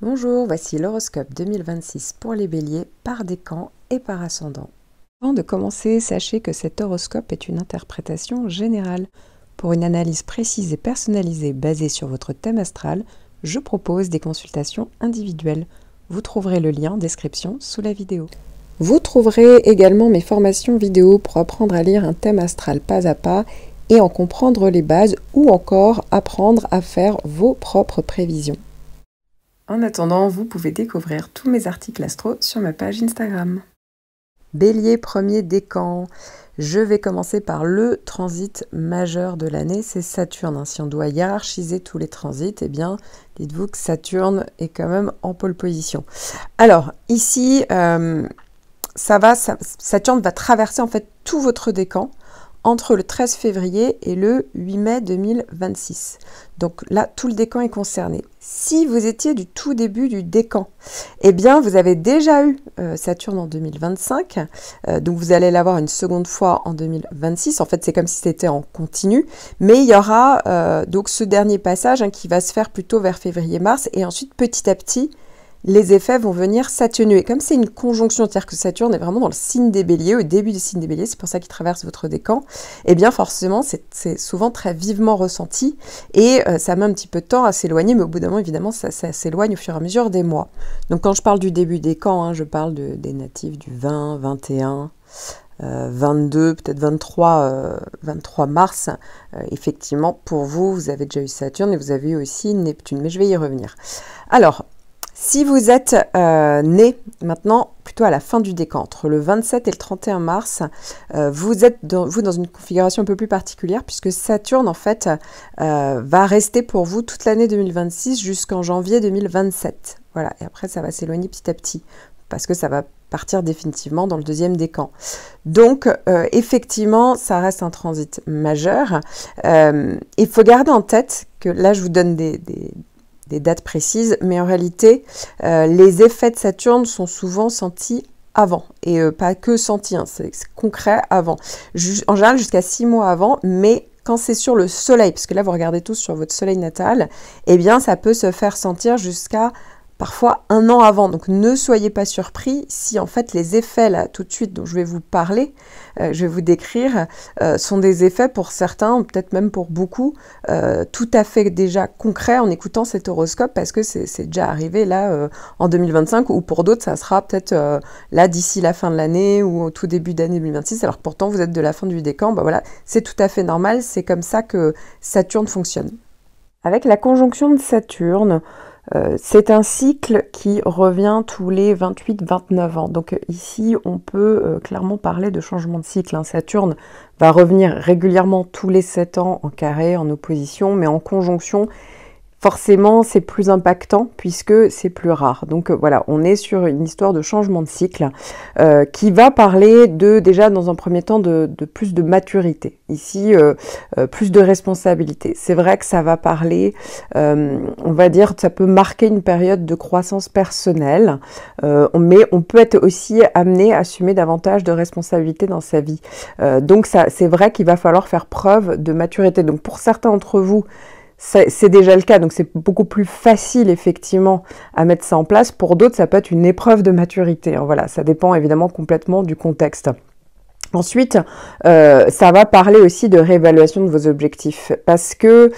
Bonjour, voici l'horoscope 2026 pour les béliers par décan et par ascendant. Avant de commencer, sachez que cet horoscope est une interprétation générale. Pour une analyse précise et personnalisée basée sur votre thème astral, je propose des consultations individuelles. Vous trouverez le lien en description sous la vidéo. Vous trouverez également mes formations vidéo pour apprendre à lire un thème astral pas à pas et en comprendre les bases ou encore apprendre à faire vos propres prévisions. En attendant, vous pouvez découvrir tous mes articles astro sur ma page Instagram. Bélier, premier décan. Je vais commencer par le transit majeur de l'année, c'est Saturne. Si on doit hiérarchiser tous les transits, eh bien, dites-vous que Saturne est quand même en pole position. Alors, ici, Saturne va traverser en fait tout votre décan entre le 13 février et le 8 mai 2026. Donc là, tout le décan est concerné. Si vous étiez du tout début du décan, eh bien, vous avez déjà eu Saturne en 2025, donc vous allez l'avoir une seconde fois en 2026. En fait, c'est comme si c'était en continu, mais il y aura donc ce dernier passage qui va se faire plutôt vers février-mars, et ensuite, petit à petit, les effets vont venir s'atténuer. Comme c'est une conjonction, c'est-à-dire que Saturne est vraiment dans le signe des béliers, au début du signe des béliers, c'est pour ça qu'il traverse votre décan, et bien forcément, c'est souvent très vivement ressenti, et ça met un petit peu de temps à s'éloigner, mais au bout d'un moment, évidemment, ça s'éloigne au fur et à mesure des mois. Donc quand je parle du début décan, je parle des natifs du 20, 21, 22, peut-être 23 mars. Effectivement, pour vous, vous avez déjà eu Saturne, et vous avez eu aussi Neptune, mais je vais y revenir. Alors, si vous êtes né maintenant plutôt à la fin du décan, entre le 27 et le 31 mars, vous êtes dans une configuration un peu plus particulière puisque Saturne en fait va rester pour vous toute l'année 2026 jusqu'en janvier 2027. Voilà, et après ça va s'éloigner petit à petit parce que ça va partir définitivement dans le deuxième décan. Donc effectivement, ça reste un transit majeur. Il faut garder en tête que là je vous donne des dates précises, mais en réalité, les effets de Saturne sont souvent sentis avant, et pas que sentis, c'est concret avant. En général, jusqu'à 6 mois avant, mais quand c'est sur le soleil, parce que là, vous regardez tous sur votre soleil natal, eh bien, ça peut se faire sentir jusqu'à parfois 1 an avant. Donc, ne soyez pas surpris si, en fait, les effets, là, tout de suite, dont je vais vous parler, je vais vous décrire, sont des effets pour certains, peut-être même pour beaucoup, tout à fait déjà concrets en écoutant cet horoscope, parce que c'est déjà arrivé, là, en 2025, ou pour d'autres, ça sera peut-être là, d'ici la fin de l'année, ou au tout début d'année 2026, alors que pourtant, vous êtes de la fin du décan, voilà, c'est tout à fait normal, c'est comme ça que Saturne fonctionne. Avec la conjonction de Saturne, c'est un cycle qui revient tous les 28-29 ans. Donc ici, on peut clairement parler de changement de cycle. Saturne va revenir régulièrement tous les 7 ans en carré, en opposition, mais en conjonction, forcément, c'est plus impactant puisque c'est plus rare. Donc voilà, on est sur une histoire de changement de cycle qui va parler déjà dans un premier temps de plus de maturité. Ici, plus de responsabilité. C'est vrai que ça va parler, on va dire, ça peut marquer une période de croissance personnelle, mais on peut être aussi amené à assumer davantage de responsabilités dans sa vie. Donc c'est vrai qu'il va falloir faire preuve de maturité. Donc pour certains d'entre vous, c'est déjà le cas, donc c'est beaucoup plus facile effectivement à mettre ça en place. Pour d'autres, ça peut être une épreuve de maturité. Voilà, ça dépend évidemment complètement du contexte. Ensuite, ça va parler aussi de réévaluation de vos objectifs, parce que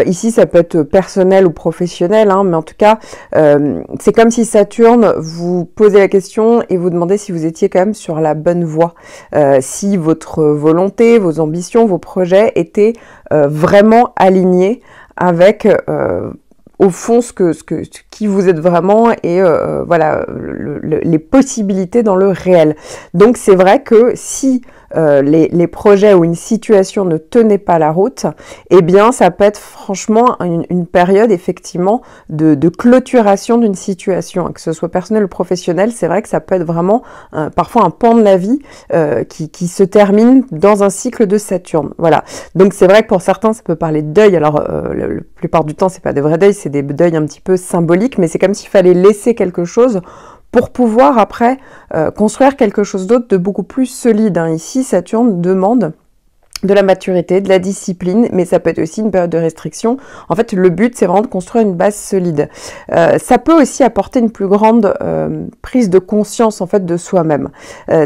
ici, ça peut être personnel ou professionnel, mais en tout cas, c'est comme si Saturne vous posait la question et vous demandait si vous étiez quand même sur la bonne voie, si votre volonté, vos ambitions, vos projets étaient vraiment alignés avec au fond qui vous êtes vraiment et voilà les possibilités dans le réel. Donc c'est vrai que si les projets ou une situation ne tenaient pas la route, eh bien ça peut être franchement une période effectivement de clôturation d'une situation, que ce soit personnel ou professionnel. C'est vrai que ça peut être vraiment parfois un pan de la vie qui se termine dans un cycle de Saturne. Voilà. Donc c'est vrai que pour certains ça peut parler de deuil. Alors la plupart du temps c'est pas des vrais deuils, c'est des deuils un petit peu symboliques, mais c'est comme s'il fallait laisser quelque chose pour pouvoir après construire quelque chose d'autre de beaucoup plus solide. Ici, Saturne demande de la maturité, de la discipline, mais ça peut être aussi une période de restriction. En fait, le but, c'est vraiment de construire une base solide. Ça peut aussi apporter une plus grande prise de conscience, en fait, de soi-même.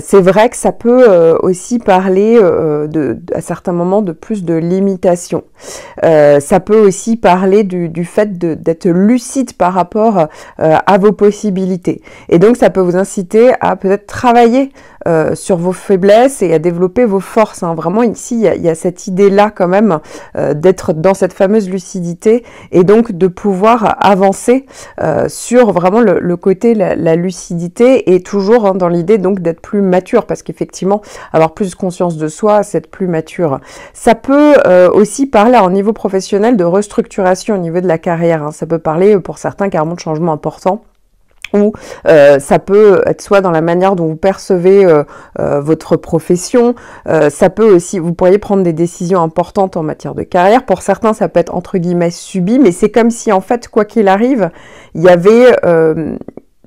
C'est vrai que ça peut aussi parler, à certains moments, de plus de limitation. Ça peut aussi parler du fait d'être lucide par rapport à vos possibilités. Et donc, ça peut vous inciter à peut-être travailler sur vos faiblesses et à développer vos forces. Hein. Vraiment, ici, il y a cette idée-là quand même d'être dans cette fameuse lucidité et donc de pouvoir avancer sur vraiment le côté la lucidité et toujours hein, dans l'idée donc d'être plus mature parce qu'effectivement, avoir plus conscience de soi, c'est être plus mature. Ça peut aussi parler au niveau professionnel de restructuration au niveau de la carrière. Hein. Ça peut parler pour certains carrément de changements importants. Ou ça peut être soit dans la manière dont vous percevez votre profession, ça peut aussi, vous pourriez prendre des décisions importantes en matière de carrière. Pour certains, ça peut être entre guillemets subi, mais c'est comme si en fait, quoi qu'il arrive, il y avait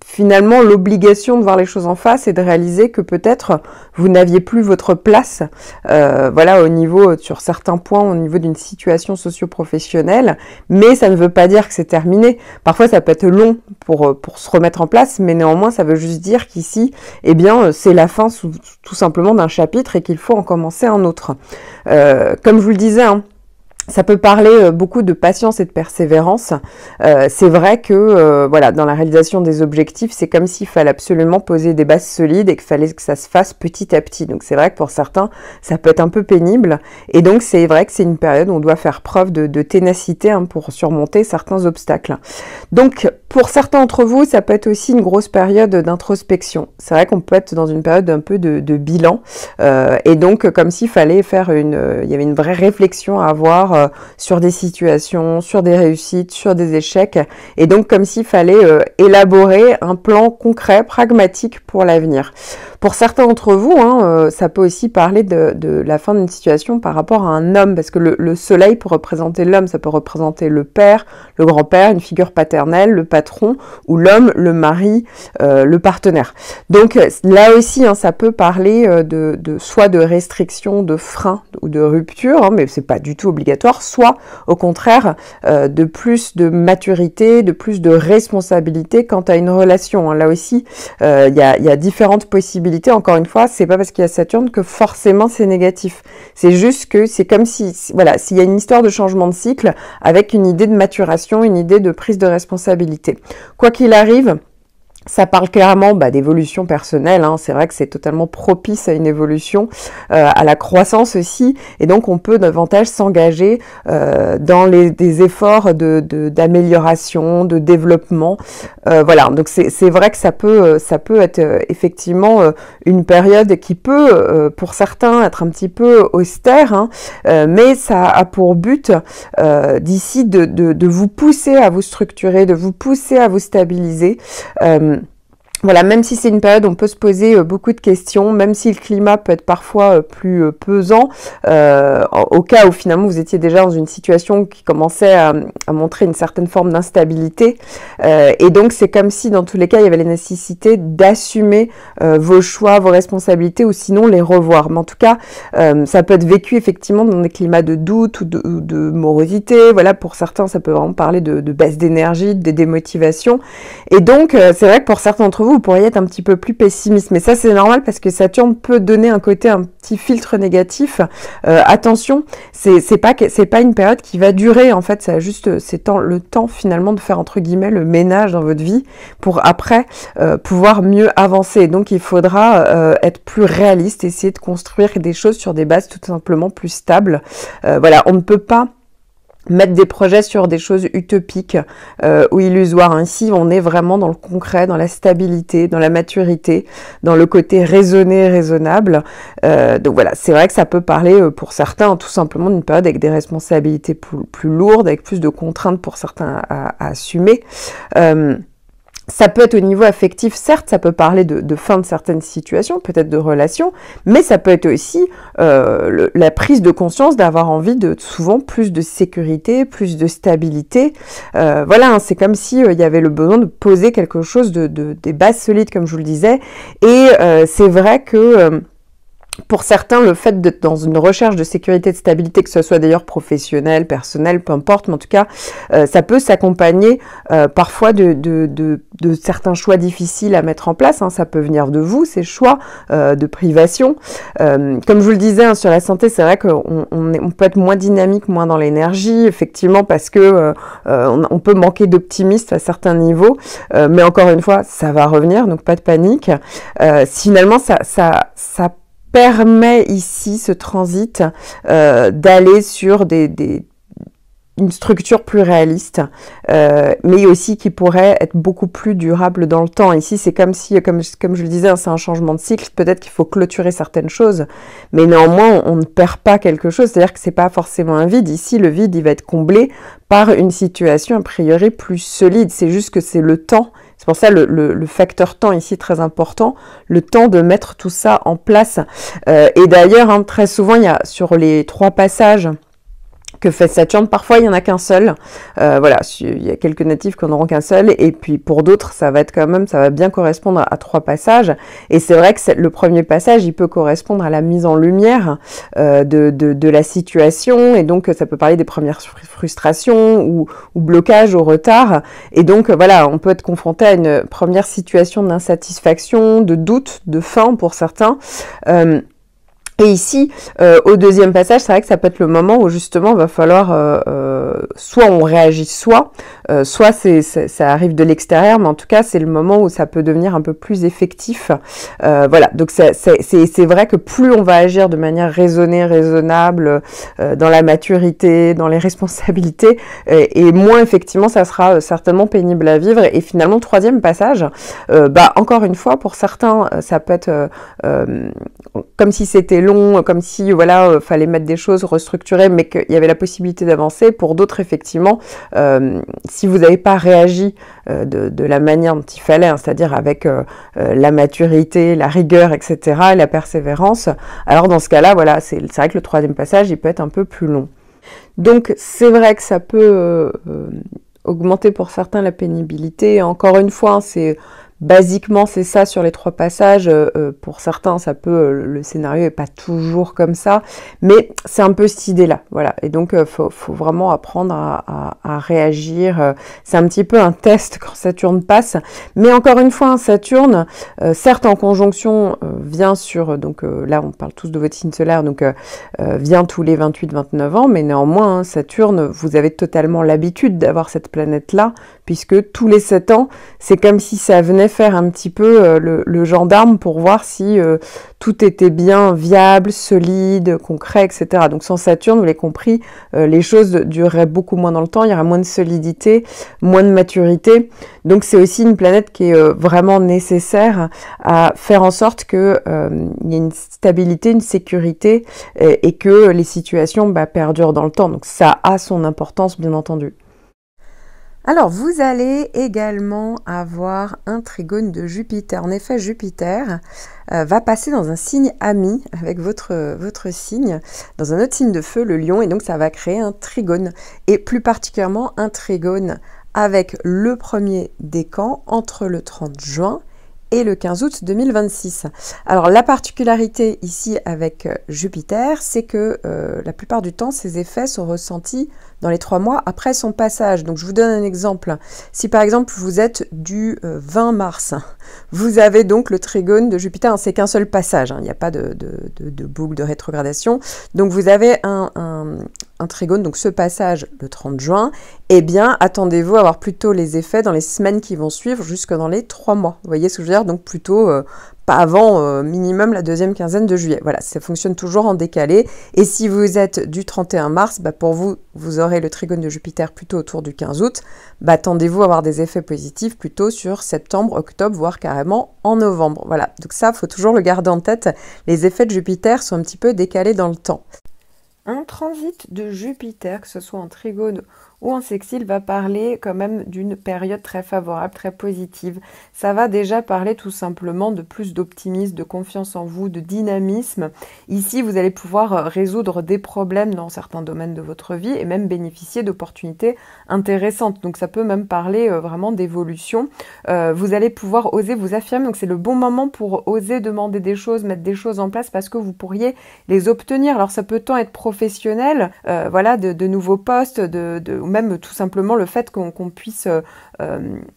finalement l'obligation de voir les choses en face et de réaliser que peut-être vous n'aviez plus votre place voilà au niveau sur certains points au niveau d'une situation socio-professionnelle, mais ça ne veut pas dire que c'est terminé. Parfois ça peut être long pour se remettre en place, mais néanmoins ça veut juste dire qu'ici eh bien c'est la fin tout simplement d'un chapitre et qu'il faut en commencer un autre. Comme je vous le disais, hein, ça peut parler beaucoup de patience et de persévérance. C'est vrai que voilà, dans la réalisation des objectifs, c'est comme s'il fallait absolument poser des bases solides et qu'il fallait que ça se fasse petit à petit. Donc c'est vrai que pour certains, ça peut être un peu pénible. Et donc c'est vrai que c'est une période où on doit faire preuve de ténacité hein, pour surmonter certains obstacles. Donc pour certains d'entre vous, ça peut être aussi une grosse période d'introspection. C'est vrai qu'on peut être dans une période un peu de bilan. Et donc comme s'il fallait faire il y avait une vraie réflexion à avoir sur des situations, sur des réussites, sur des échecs, et donc comme s'il fallait élaborer un plan concret, pragmatique pour l'avenir. Pour certains d'entre vous, hein, ça peut aussi parler de la fin d'une situation par rapport à un homme, parce que le soleil peut représenter l'homme, ça peut représenter le père, le grand-père, une figure paternelle, le patron, ou l'homme, le mari, le partenaire. Donc là aussi, hein, ça peut parler soit de restriction, de frein ou de rupture, hein, mais c'est pas du tout obligatoire, soit au contraire de plus de maturité, de plus de responsabilité quant à une relation. Hein. Là aussi, il y a différentes possibilités. Encore une fois, c'est pas parce qu'il y a Saturne que forcément c'est négatif. C'est juste que c'est comme si, voilà, s'il y a une histoire de changement de cycle avec une idée de maturation, une idée de prise de responsabilité. Quoi qu'il arrive, ça parle clairement d'évolution personnelle, hein. C'est vrai que c'est totalement propice à une évolution, à la croissance aussi, et donc on peut davantage s'engager dans des efforts d'amélioration, de développement. Voilà, donc c'est vrai que ça peut être effectivement une période qui peut, pour certains, être un petit peu austère, hein, mais ça a pour but d'ici de vous pousser à vous structurer, de vous pousser à vous stabiliser. Voilà, même si c'est une période où on peut se poser beaucoup de questions, même si le climat peut être parfois plus pesant, au cas où finalement vous étiez déjà dans une situation qui commençait à montrer une certaine forme d'instabilité, et donc c'est comme si dans tous les cas il y avait la nécessité d'assumer vos choix, vos responsabilités ou sinon les revoir. Mais en tout cas, ça peut être vécu effectivement dans des climats de doute ou de morosité. Voilà, pour certains ça peut vraiment parler de baisse d'énergie, de démotivation, et donc c'est vrai que pour certains d'entre vous, vous pourriez être un petit peu plus pessimiste, mais ça c'est normal parce que Saturne peut donner un petit filtre négatif. Attention, c'est pas une période qui va durer, en fait, c'est le temps finalement de faire entre guillemets le ménage dans votre vie pour après pouvoir mieux avancer. Donc il faudra être plus réaliste, essayer de construire des choses sur des bases tout simplement plus stables. Voilà, on ne peut pas mettre des projets sur des choses utopiques ou illusoires. Ainsi, on est vraiment dans le concret, dans la stabilité, dans la maturité, dans le côté raisonné, raisonnable. Donc voilà, c'est vrai que ça peut parler pour certains tout simplement d'une période avec des responsabilités plus lourdes, avec plus de contraintes pour certains à assumer. Ça peut être au niveau affectif, certes, ça peut parler de fin de certaines situations, peut-être de relations, mais ça peut être aussi la prise de conscience d'avoir envie de souvent plus de sécurité, plus de stabilité. Voilà, hein, c'est comme si il y avait le besoin de poser quelque chose des bases solides, comme je vous le disais. Et c'est vrai que Pour certains, le fait d'être dans une recherche de sécurité, de stabilité, que ce soit d'ailleurs professionnel, personnel, peu importe, mais en tout cas, ça peut s'accompagner parfois de certains choix difficiles à mettre en place. Hein. Ça peut venir de vous, ces choix de privation. Comme je vous le disais, hein, sur la santé, c'est vrai qu'on peut être moins dynamique, moins dans l'énergie, effectivement, parce que on peut manquer d'optimisme à certains niveaux. Mais encore une fois, ça va revenir, donc pas de panique. Finalement, ça permet ici, ce transit, d'aller sur une structure plus réaliste, mais aussi qui pourrait être beaucoup plus durable dans le temps. Ici, c'est comme si, comme je le disais, hein, c'est un changement de cycle. Peut-être qu'il faut clôturer certaines choses, mais néanmoins, on ne perd pas quelque chose. C'est-à-dire que c'est pas forcément un vide. Ici, le vide, il va être comblé par une situation, a priori, plus solide. C'est juste que c'est le temps. C'est pour ça le facteur temps ici très important, le temps de mettre tout ça en place. Et d'ailleurs, hein, très souvent, il y a sur les 3 passages que fait Saturne, parfois il n'y en a qu'un seul. Voilà, il y a quelques natifs qui n'en auront qu'un seul, et puis pour d'autres, ça va être quand même, ça va bien correspondre à 3 passages. Et c'est vrai que le premier passage, il peut correspondre à la mise en lumière de la situation, et donc ça peut parler des premières frustrations ou blocages, au retard. Et donc voilà, on peut être confronté à une première situation d'insatisfaction, de doute, de faim pour certains. Et ici, au deuxième passage, c'est vrai que ça peut être le moment où justement il va falloir soit on réagit soit ça arrive de l'extérieur, mais en tout cas c'est le moment où ça peut devenir un peu plus effectif. Voilà, donc c'est vrai que plus on va agir de manière raisonnée, raisonnable, dans la maturité, dans les responsabilités, et moins effectivement ça sera certainement pénible à vivre. Et finalement, troisième passage, encore une fois, pour certains, ça peut être comme si c'était long, comme si voilà, fallait mettre des choses, restructurer, mais qu'il y avait la possibilité d'avancer. Pour d'autres, effectivement, si vous n'avez pas réagi de la manière dont il fallait, hein, c'est-à-dire avec la maturité, la rigueur, etc., et la persévérance, alors dans ce cas-là, voilà, c'est vrai que le troisième passage, il peut être un peu plus long. Donc c'est vrai que ça peut augmenter pour certains la pénibilité. Encore une fois, c'est basiquement, c'est ça sur les 3 passages. Pour certains, ça peut, le scénario est pas toujours comme ça, mais c'est un peu cette idée-là, voilà. Et donc, faut vraiment apprendre à réagir. C'est un petit peu un test quand Saturne passe, mais encore une fois, Saturne, certes en conjonction, vient sur, donc là, on parle tous de votre signe solaire, donc vient tous les 28-29 ans, mais néanmoins, hein, Saturne, vous avez totalement l'habitude d'avoir cette planète-là, puisque tous les 7 ans, c'est comme si ça venait faire un petit peu le gendarme pour voir si tout était bien viable, solide, concret, etc. Donc sans Saturne, vous l'avez compris, les choses dureraient beaucoup moins dans le temps, il y aura moins de solidité, moins de maturité. Donc c'est aussi une planète qui est vraiment nécessaire à faire en sorte qu'il y ait une stabilité, une sécurité, et que les situations perdurent dans le temps. Donc ça a son importance, bien entendu. Alors, vous allez également avoir un trigone de Jupiter. En effet, Jupiter va passer dans un signe ami avec votre signe, dans un autre signe de feu, le lion, et donc ça va créer un trigone. Et plus particulièrement, un trigone avec le premier décan entre le 30 juin et le 15 août 2026. Alors la particularité ici avec Jupiter, c'est que la plupart du temps, ces effets sont ressentis dans les 3 mois après son passage. Donc je vous donne un exemple. Si par exemple vous êtes du 20 mars, vous avez donc le trigone de Jupiter, c'est qu'un seul passage, hein, il n'y a pas de boucle de rétrogradation. Donc vous avez un trigone, donc ce passage le 30 juin, eh bien attendez-vous à avoir plutôt les effets dans les semaines qui vont suivre jusque dans les 3 mois. Vous voyez ce que je veux dire? Donc plutôt pas avant minimum la deuxième quinzaine de juillet. Voilà, ça fonctionne toujours en décalé. Et si vous êtes du 31 mars, pour vous, vous aurez le trigone de Jupiter plutôt autour du 15 août. Attendez-vous à avoir des effets positifs plutôt sur septembre, octobre, voire carrément en novembre. Voilà, donc ça, il faut toujours le garder en tête. Les effets de Jupiter sont un petit peu décalés dans le temps. Un transit de Jupiter, que ce soit en trigone ou en sextile va parler quand même d'une période très favorable, très positive. Ça va déjà parler tout simplement de plus d'optimisme, de confiance en vous, de dynamisme. Ici, vous allez pouvoir résoudre des problèmes dans certains domaines de votre vie et même bénéficier d'opportunités intéressantes. Donc ça peut même parler vraiment d'évolution. Vous allez pouvoir oser vous affirmer. Donc c'est le bon moment pour oser demander des choses, mettre des choses en place parce que vous pourriez les obtenir. Alors ça peut tant être professionnel, voilà, de nouveaux postes, ou même tout simplement le fait qu'on puisse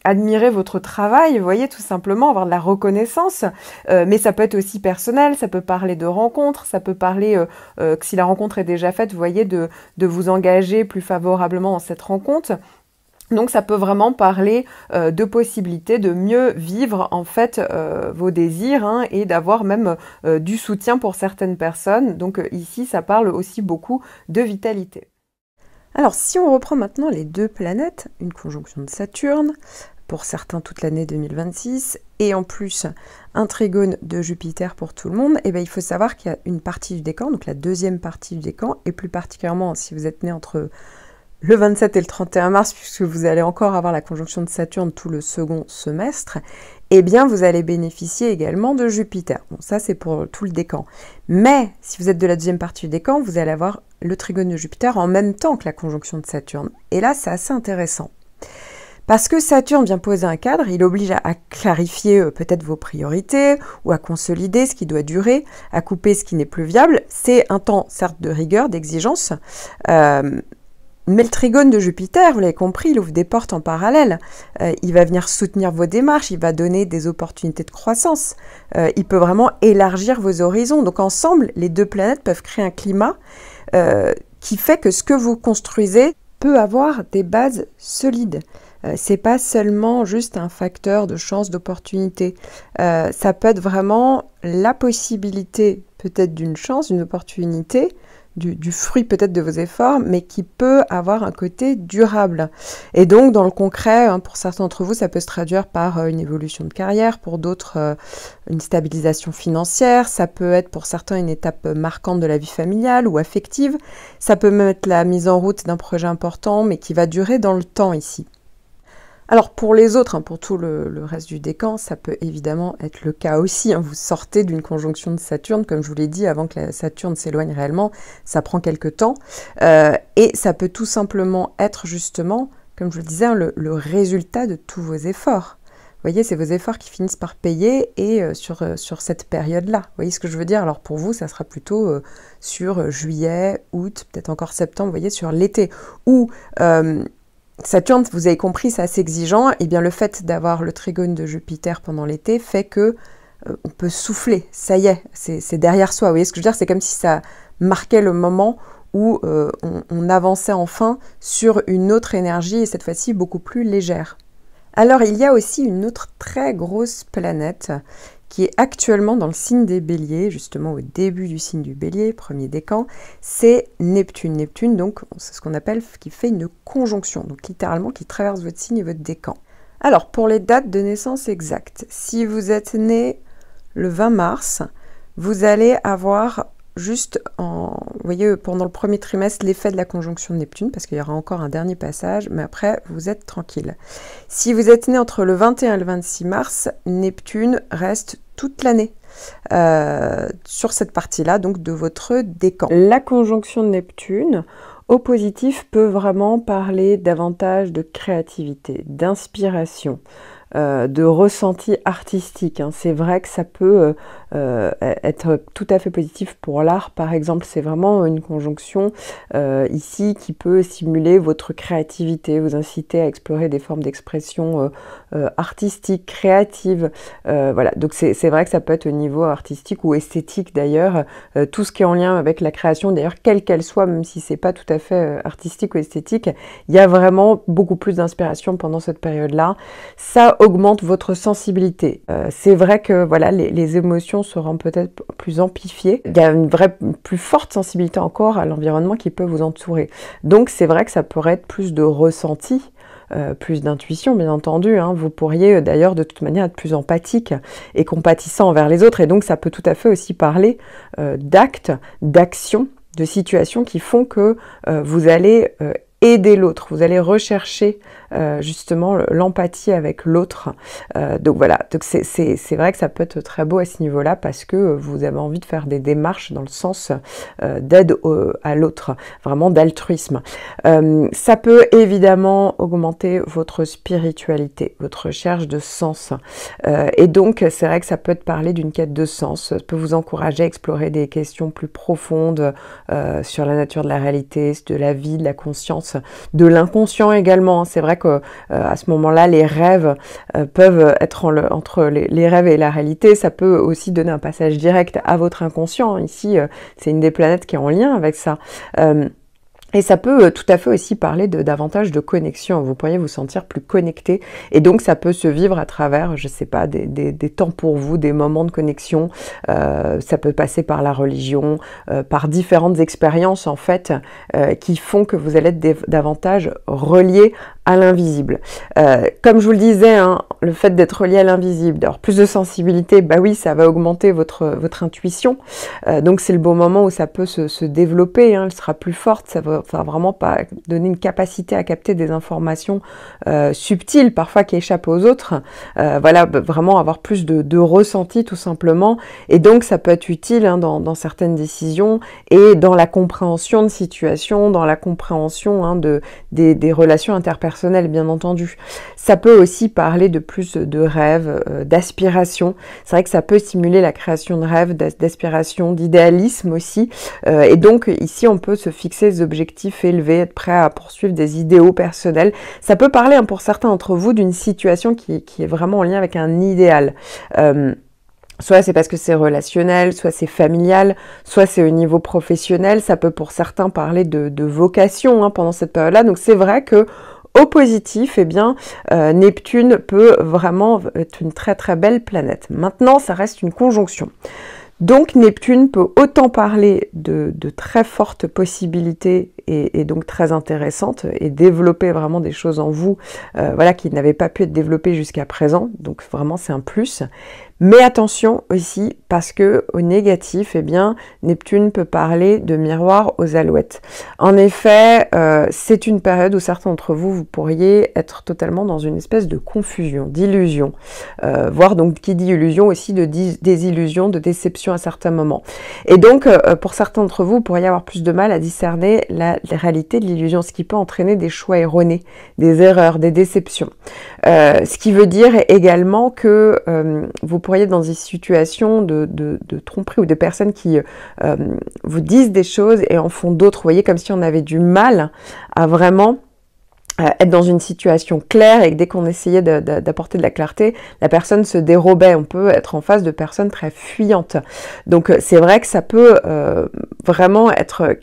admirer votre travail, vous voyez, tout simplement, avoir de la reconnaissance. Mais ça peut être aussi personnel, ça peut parler de rencontres, ça peut parler que si la rencontre est déjà faite, vous voyez, de vous engager plus favorablement dans cette rencontre. Donc ça peut vraiment parler de possibilités de mieux vivre en fait vos désirs hein, et d'avoir même du soutien pour certaines personnes. Donc ici ça parle aussi beaucoup de vitalité. Alors si on reprend maintenant les deux planètes, une conjonction de Saturne, pour certains toute l'année 2026, et en plus un trigone de Jupiter pour tout le monde, et bien il faut savoir qu'il y a une partie du décan, donc la deuxième partie du décan, et plus particulièrement si vous êtes né entre le 27 et le 31 mars, puisque vous allez encore avoir la conjonction de Saturne tout le second semestre, eh bien vous allez bénéficier également de Jupiter. Bon, ça c'est pour tout le décan. Mais si vous êtes de la deuxième partie du décan, vous allez avoir le trigone de Jupiter en même temps que la conjonction de Saturne. Et là, c'est assez intéressant. Parce que Saturne vient poser un cadre, il oblige à clarifier peut-être vos priorités, ou à consolider ce qui doit durer, à couper ce qui n'est plus viable. C'est un temps, certes, de rigueur, d'exigence, mais le trigone de Jupiter, vous l'avez compris, il ouvre des portes en parallèle. Il va venir soutenir vos démarches, il va donner des opportunités de croissance. Il peut vraiment élargir vos horizons. Donc ensemble, les deux planètes peuvent créer un climat qui fait que ce que vous construisez peut avoir des bases solides. C'est pas seulement juste un facteur de chance, d'opportunité. Ça peut être vraiment la possibilité peut-être d'une chance, d'une opportunité, du fruit peut-être de vos efforts, mais qui peut avoir un côté durable. Et donc, dans le concret, hein, pour certains d'entre vous, ça peut se traduire par une évolution de carrière, pour d'autres, une stabilisation financière, ça peut être pour certains une étape marquante de la vie familiale ou affective, ça peut même être la mise en route d'un projet important, mais qui va durer dans le temps ici. Alors pour les autres, hein, pour tout le reste du décan, ça peut évidemment être le cas aussi. Hein. Vous sortez d'une conjonction de Saturne, comme je vous l'ai dit, avant que la Saturne s'éloigne réellement, ça prend quelques temps. Et ça peut tout simplement être justement, comme je le disais, hein, le résultat de tous vos efforts. Vous voyez, c'est vos efforts qui finissent par payer et sur cette période-là. Vous voyez ce que je veux dire? Alors pour vous, ça sera plutôt sur juillet, août, peut-être encore septembre, vous voyez, sur l'été. Ou Saturne, vous avez compris, c'est assez exigeant. Et bien le fait d'avoir le trigone de Jupiter pendant l'été fait que on peut souffler. Ça y est, c'est derrière soi. Vous voyez ce que je veux dire? C'est comme si ça marquait le moment où on avançait enfin sur une autre énergie et cette fois-ci beaucoup plus légère. Alors il y a aussi une autre très grosse planète qui est actuellement dans le signe des Béliers, justement au début du signe du Bélier, premier décan, c'est Neptune. Neptune, donc, c'est ce qu'on appelle, qui fait une conjonction, donc littéralement qui traverse votre signe et votre décan. Alors, pour les dates de naissance exactes, si vous êtes né le 20 mars, vous allez avoir juste, vous voyez, pendant le premier trimestre, l'effet de la conjonction de Neptune, parce qu'il y aura encore un dernier passage, mais après, vous êtes tranquille. Si vous êtes né entre le 21 et le 26 mars, Neptune reste toute l'année sur cette partie-là, donc de votre décan. La conjonction de Neptune, au positif, peut vraiment parler davantage de créativité, d'inspiration, de ressenti artistique. Hein. C'est vrai que ça peut être tout à fait positif pour l'art, par exemple. C'est vraiment une conjonction ici qui peut stimuler votre créativité, vous inciter à explorer des formes d'expression artistique, créative. Voilà, donc c'est vrai que ça peut être au niveau artistique ou esthétique d'ailleurs, tout ce qui est en lien avec la création, d'ailleurs, quelle qu'elle soit, même si c'est pas tout à fait artistique ou esthétique, il y a vraiment beaucoup plus d'inspiration pendant cette période-là. Ça augmente votre sensibilité. C'est vrai que voilà, les émotions seront peut-être plus amplifiées. Il y a une plus forte sensibilité encore à l'environnement qui peut vous entourer. Donc c'est vrai que ça pourrait être plus de ressenti, plus d'intuition, bien entendu. Hein. Vous pourriez d'ailleurs de toute manière être plus empathique et compatissant envers les autres. Et donc ça peut tout à fait aussi parler d'actes, d'actions, de situations qui font que vous allez aider l'autre, vous allez rechercher justement l'empathie avec l'autre. Donc voilà, donc c'est vrai que ça peut être très beau à ce niveau-là parce que vous avez envie de faire des démarches dans le sens d'aide à l'autre, vraiment d'altruisme. Ça peut évidemment augmenter votre spiritualité, votre recherche de sens. Et donc c'est vrai que ça peut être parler d'une quête de sens, ça peut vous encourager à explorer des questions plus profondes sur la nature de la réalité, de la vie, de la conscience, de l'inconscient également. C'est vrai que à ce moment-là, les rêves peuvent être entre les rêves et la réalité. Ça peut aussi donner un passage direct à votre inconscient. Ici, c'est une des planètes qui est en lien avec ça. Et ça peut tout à fait aussi parler davantage de connexion. Vous pourriez vous sentir plus connecté. Et donc, ça peut se vivre à travers, je sais pas, des temps pour vous, des moments de connexion. Ça peut passer par la religion, par différentes expériences, en fait, qui font que vous allez être davantage relié à l'invisible. Comme je vous le disais, hein, le fait d'être relié à l'invisible, d'avoir plus de sensibilité, bah oui, ça va augmenter votre intuition. Donc, c'est le bon moment où ça peut se développer. Hein, elle sera plus forte, ça va vraiment pas donner une capacité à capter des informations subtiles, parfois qui échappent aux autres. Voilà, vraiment avoir plus de ressenti tout simplement. Et donc ça peut être utile hein, dans certaines décisions et dans la compréhension de situations, dans la compréhension hein, des relations interpersonnelles, bien entendu. Ça peut aussi parler de plus de rêves, d'aspiration. C'est vrai que ça peut stimuler la création de rêves, d'aspiration, d'idéalisme aussi. Et donc ici on peut se fixer des objectifs élevés, être prêt à poursuivre des idéaux personnels. Ça peut parler hein, pour certains d'entre vous d'une situation qui est vraiment en lien avec un idéal. Soit c'est parce que c'est relationnel, soit c'est familial, soit c'est au niveau professionnel. Ça peut pour certains parler de vocation hein, pendant cette période-là. Donc c'est vrai que au positif, eh bien, Neptune peut vraiment être une très très belle planète. Maintenant, ça reste une conjonction. Donc Neptune peut autant parler de très fortes possibilités et donc très intéressantes et développer vraiment des choses en vous voilà, qui n'avaient pas pu être développées jusqu'à présent. Donc vraiment c'est un plus. Mais attention aussi, parce que au négatif, eh bien, Neptune peut parler de miroir aux alouettes. En effet, c'est une période où certains d'entre vous, vous pourriez être totalement dans une espèce de confusion, d'illusion, voire donc qui dit illusion aussi de désillusion, de déception à certains moments. Et donc, pour certains d'entre vous, vous pourriez avoir plus de mal à discerner la réalité de l'illusion, ce qui peut entraîner des choix erronés, des erreurs, des déceptions. Ce qui veut dire également que vous pourriez être dans des situations de tromperie ou de personnes qui vous disent des choses et en font d'autres. Vous voyez, comme si on avait du mal à vraiment être dans une situation claire et que dès qu'on essayait d'apporter de la clarté, la personne se dérobait. On peut être en face de personnes très fuyantes. Donc c'est vrai que ça peut vraiment être,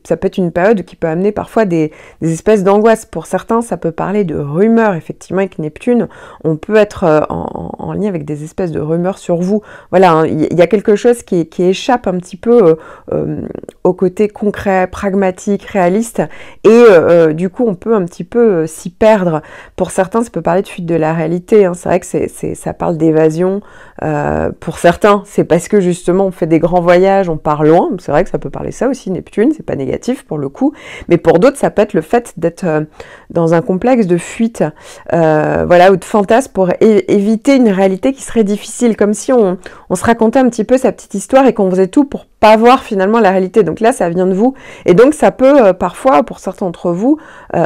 ça peut être une période qui peut amener parfois des espèces d'angoisse. Pour certains, ça peut parler de rumeurs. Effectivement, avec Neptune, on peut être en lien avec des espèces de rumeurs sur vous. Voilà, hein, il y a quelque chose qui échappe un petit peu au côté concret, pragmatique, réaliste. Et du coup, on peut un petit peu s'y perdre. Pour certains, ça peut parler de fuite de la réalité. Hein. C'est vrai que ça parle d'évasion. Pour certains, c'est parce que justement, on fait des grands voyages, on part loin. C'est vrai que ça peut parler ça aussi, Neptune. C'est pas négatif pour le coup. Mais pour d'autres, ça peut être le fait d'être dans un complexe de fuite, voilà, ou de fantasme pour éviter une réalité qui serait difficile. Comme si on se racontait un petit peu sa petite histoire et qu'on faisait tout pour pas voir finalement la réalité. Donc là, ça vient de vous. Et donc, ça peut parfois, pour certains d'entre vous,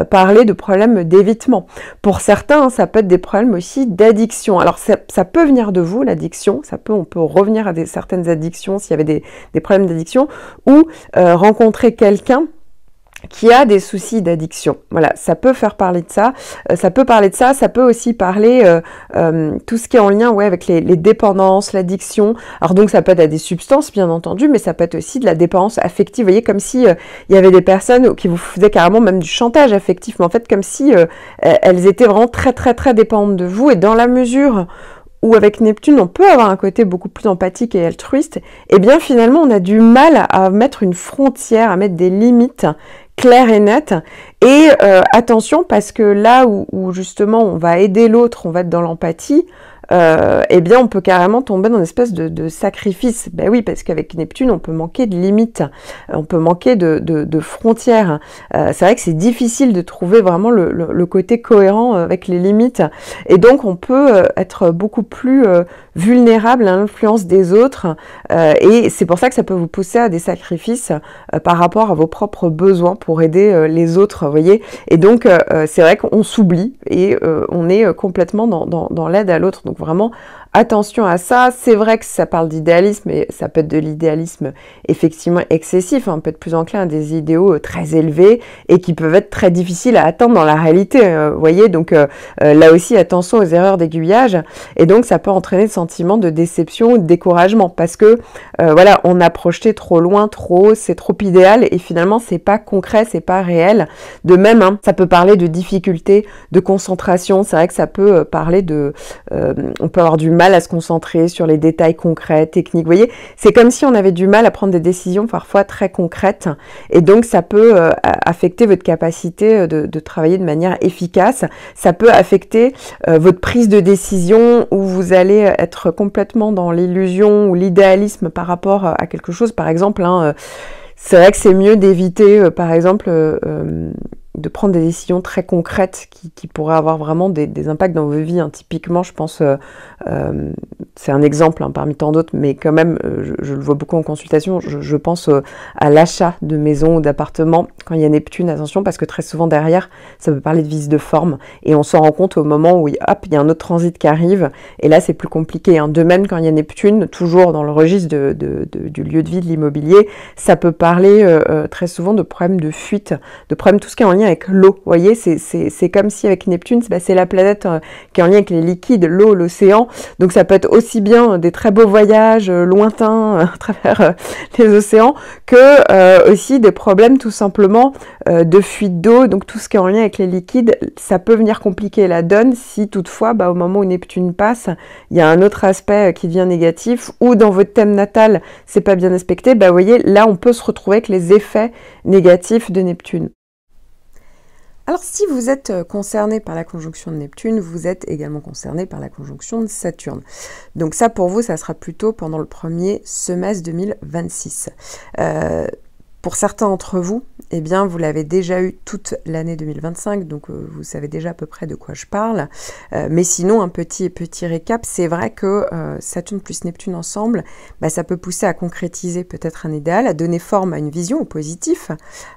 parler de problèmes d'évitement. Pour certains, hein, ça peut être des problèmes aussi d'addiction. Alors, ça peut venir de vous, l'addiction. On peut revenir à certaines addictions s'il y avait des problèmes d'addiction ou rencontrer quelqu'un qui a des soucis d'addiction. Voilà, ça peut faire parler de ça. Ça peut parler de ça. Ça peut aussi parler tout ce qui est en lien avec les dépendances, l'addiction. Alors donc ça peut être à des substances, bien entendu, mais ça peut être aussi de la dépendance affective. Vous voyez, comme si il y avait des personnes qui vous faisaient carrément même du chantage affectif, mais en fait comme si elles étaient vraiment très très très dépendantes de vous. Et dans la mesure où avec Neptune, on peut avoir un côté beaucoup plus empathique et altruiste, et bien finalement on a du mal à mettre une frontière, à mettre des limites clair et net. Et attention, parce que là où justement on va aider l'autre, on va être dans l'empathie, eh bien on peut carrément tomber dans une espèce de sacrifice. Ben oui, parce qu'avec Neptune, on peut manquer de limites, on peut manquer de frontières. C'est vrai que c'est difficile de trouver vraiment le côté cohérent avec les limites, et donc on peut être beaucoup plus vulnérable à l'influence des autres, et c'est pour ça que ça peut vous pousser à des sacrifices par rapport à vos propres besoins pour aider les autres, vous voyez. Et donc c'est vrai qu'on s'oublie et on est complètement dans l'aide à l'autre. Donc vraiment attention à ça. C'est vrai que ça parle d'idéalisme, et ça peut être de l'idéalisme effectivement excessif. On peut être plus enclin à des idéaux très élevés et qui peuvent être très difficiles à atteindre dans la réalité, vous voyez. Donc là aussi, attention aux erreurs d'aiguillage, et donc ça peut entraîner le sentiment de déception ou de découragement, parce que voilà, on a projeté trop loin, trop haut, c'est trop idéal, et finalement c'est pas concret, c'est pas réel. De même, hein, ça peut parler de difficultés de concentration. C'est vrai que ça peut parler de on peut avoir du mal à se concentrer sur les détails concrets, techniques. Vous voyez, c'est comme si on avait du mal à prendre des décisions parfois très concrètes, et donc ça peut affecter votre capacité de travailler de manière efficace. Ça peut affecter votre prise de décision, où vous allez être complètement dans l'illusion ou l'idéalisme par rapport à quelque chose. Par exemple, hein, c'est vrai que c'est mieux d'éviter, par exemple, de prendre des décisions très concrètes qui pourraient avoir vraiment des impacts dans vos vies. Hein. Typiquement, je pense, c'est un exemple hein, parmi tant d'autres, mais quand même, je le vois beaucoup en consultation, je pense à l'achat de maison ou d'appartement. Quand il y a Neptune, attention, parce que très souvent derrière, ça peut parler de vice de forme, et on s'en rend compte au moment où, hop, il y a un autre transit qui arrive, et là, c'est plus compliqué. Hein. De même, quand il y a Neptune, toujours dans le registre du lieu de vie, de l'immobilier, ça peut parler très souvent de problèmes de fuite, de problèmes, tout ce qui est en lien avec l'eau. Vous voyez, c'est comme si avec Neptune, c'est la planète qui est en lien avec les liquides, l'eau, l'océan. Donc ça peut être aussi bien des très beaux voyages lointains à travers les océans, que aussi des problèmes tout simplement de fuite d'eau. Donc tout ce qui est en lien avec les liquides, ça peut venir compliquer la donne si toutefois, au moment où Neptune passe, il y a un autre aspect qui devient négatif, ou dans votre thème natal, c'est pas bien aspecté. Vous voyez, là on peut se retrouver avec les effets négatifs de Neptune. Alors si vous êtes concerné par la conjonction de Neptune, vous êtes également concerné par la conjonction de Saturne. Donc ça pour vous, ça sera plutôt pendant le premier semestre 2026. Pour certains d'entre vous, eh bien, vous l'avez déjà eu toute l'année 2025, donc vous savez déjà à peu près de quoi je parle. Mais sinon, un petit récap, c'est vrai que Saturne plus Neptune ensemble, ça peut pousser à concrétiser peut-être un idéal, à donner forme à une vision au positif,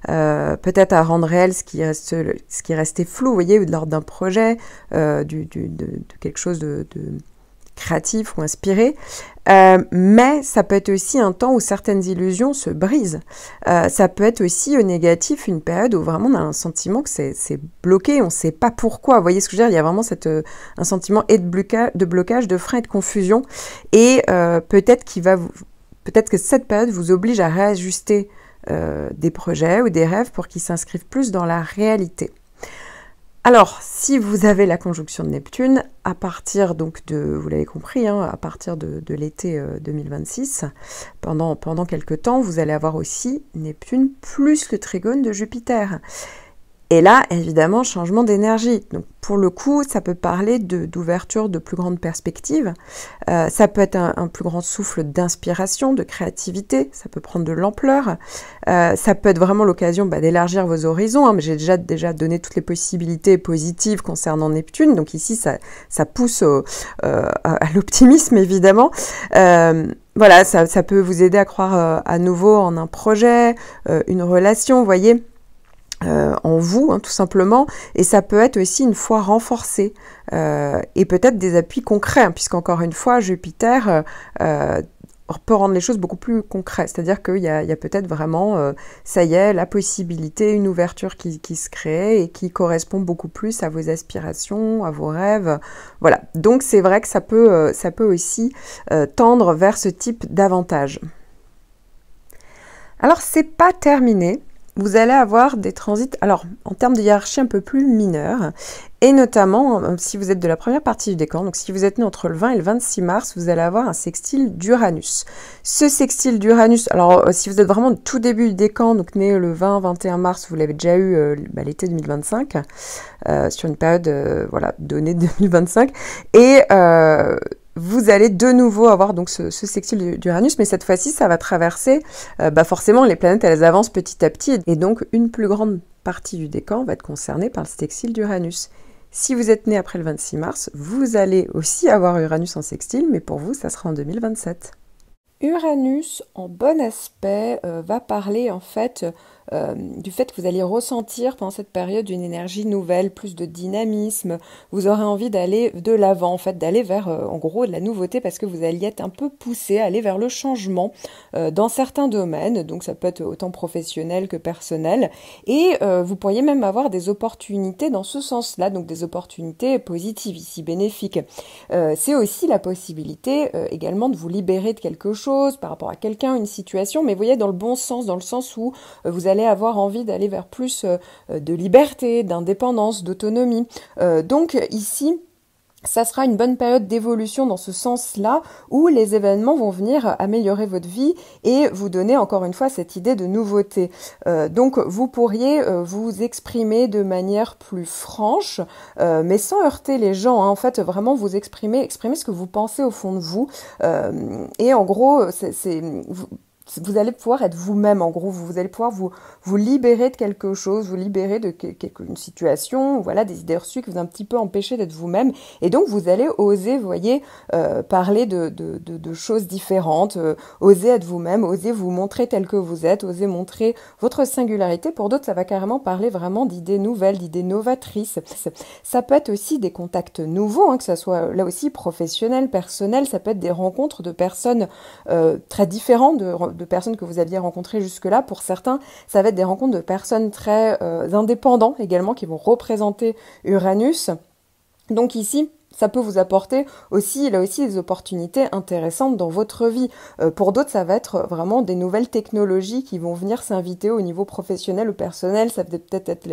peut-être à rendre réel ce qui restait flou, vous voyez, lors d'un projet, de quelque chose de créatif ou inspiré, mais ça peut être aussi un temps où certaines illusions se brisent. Ça peut être aussi au négatif une période où vraiment on a un sentiment que c'est bloqué, on ne sait pas pourquoi. Vous voyez ce que je veux dire? Il y a vraiment un sentiment de blocage, de frein et de confusion, et peut-être que cette période vous oblige à réajuster des projets ou des rêves pour qu'ils s'inscrivent plus dans la réalité. Alors, si vous avez la conjonction de Neptune, à partir donc vous l'avez compris, hein, à partir de l'été 2026, pendant quelques temps, vous allez avoir aussi Neptune plus le trigone de Jupiter. Et là, évidemment, changement d'énergie. Donc, pour le coup, ça peut parler d'ouverture de plus grandes perspectives. Ça peut être un plus grand souffle d'inspiration, de créativité. Ça peut prendre de l'ampleur. Ça peut être vraiment l'occasion d'élargir vos horizons. Hein, mais j'ai déjà donné toutes les possibilités positives concernant Neptune. Donc ici, ça pousse à l'optimisme, évidemment. Voilà, ça peut vous aider à croire à nouveau en un projet, une relation, vous voyez. En vous, hein, tout simplement, et ça peut être aussi une foi renforcée et peut-être des appuis concrets, hein, puisqu'encore une fois, Jupiter peut rendre les choses beaucoup plus concrètes, c'est-à-dire qu'il y a peut-être vraiment, ça y est, la possibilité, une ouverture qui se crée et qui correspond beaucoup plus à vos aspirations, à vos rêves, voilà. Donc c'est vrai que ça peut aussi tendre vers ce type d'avantage. Alors c'est pas terminé. vous allez avoir des transits, alors en termes de hiérarchie un peu plus mineurs, et notamment si vous êtes de la première partie du décan, donc si vous êtes né entre le 20 et le 26 mars, vous allez avoir un sextile d'Uranus. Ce sextile d'Uranus, alors si vous êtes vraiment au tout début du décan, donc né le 20-21 mars, vous l'avez déjà eu l'été 2025, sur une période voilà, donnée 2025, et vous allez de nouveau avoir donc ce sextile d'Uranus, mais cette fois-ci, ça va traverser, forcément, les planètes, elles avancent petit à petit, et donc une plus grande partie du décan va être concernée par le sextile d'Uranus. Si vous êtes né après le 26 mars, vous allez aussi avoir Uranus en sextile, mais pour vous, ça sera en 2027. Uranus, en bon aspect, va parler en fait du fait que vous allez ressentir pendant cette période une énergie nouvelle, plus de dynamisme. Vous aurez envie d'aller de l'avant, en fait, d'aller vers, en gros, de la nouveauté parce que vous alliez être un peu poussé, aller vers le changement dans certains domaines. Donc, ça peut être autant professionnel que personnel. Et vous pourriez même avoir des opportunités dans ce sens-là, donc des opportunités positives ici, bénéfiques. C'est aussi la possibilité également de vous libérer de quelque chose par rapport à quelqu'un, une situation, mais vous voyez dans le bon sens, dans le sens où vous allez avoir envie d'aller vers plus de liberté, d'indépendance, d'autonomie. Donc ici, ça sera une bonne période d'évolution dans ce sens-là, où les événements vont venir améliorer votre vie et vous donner encore une fois cette idée de nouveauté. Donc vous pourriez vous exprimer de manière plus franche, mais sans heurter les gens, hein. En fait, vraiment vous exprimer ce que vous pensez au fond de vous. Et en gros, vous allez pouvoir être vous-même, en gros, vous allez pouvoir vous libérer de quelque chose, vous libérer de une situation, voilà, des idées reçues qui vous ont un petit peu empêché d'être vous-même, et donc vous allez oser, vous voyez, parler de choses différentes, oser être vous-même, oser vous montrer tel que vous êtes, oser montrer votre singularité. Pour d'autres, ça va carrément parler vraiment d'idées nouvelles, d'idées novatrices. Ça peut être aussi des contacts nouveaux, hein, que ça soit là aussi professionnel, personnel, ça peut être des rencontres de personnes très différentes, de personnes que vous aviez rencontrées jusque-là. Pour certains, ça va être des rencontres de personnes très indépendantes également qui vont représenter Uranus. Donc ici, ça peut vous apporter aussi, là aussi, des opportunités intéressantes dans votre vie. Pour d'autres, ça va être vraiment des nouvelles technologies qui vont venir s'inviter au niveau professionnel ou personnel. Ça peut peut-être être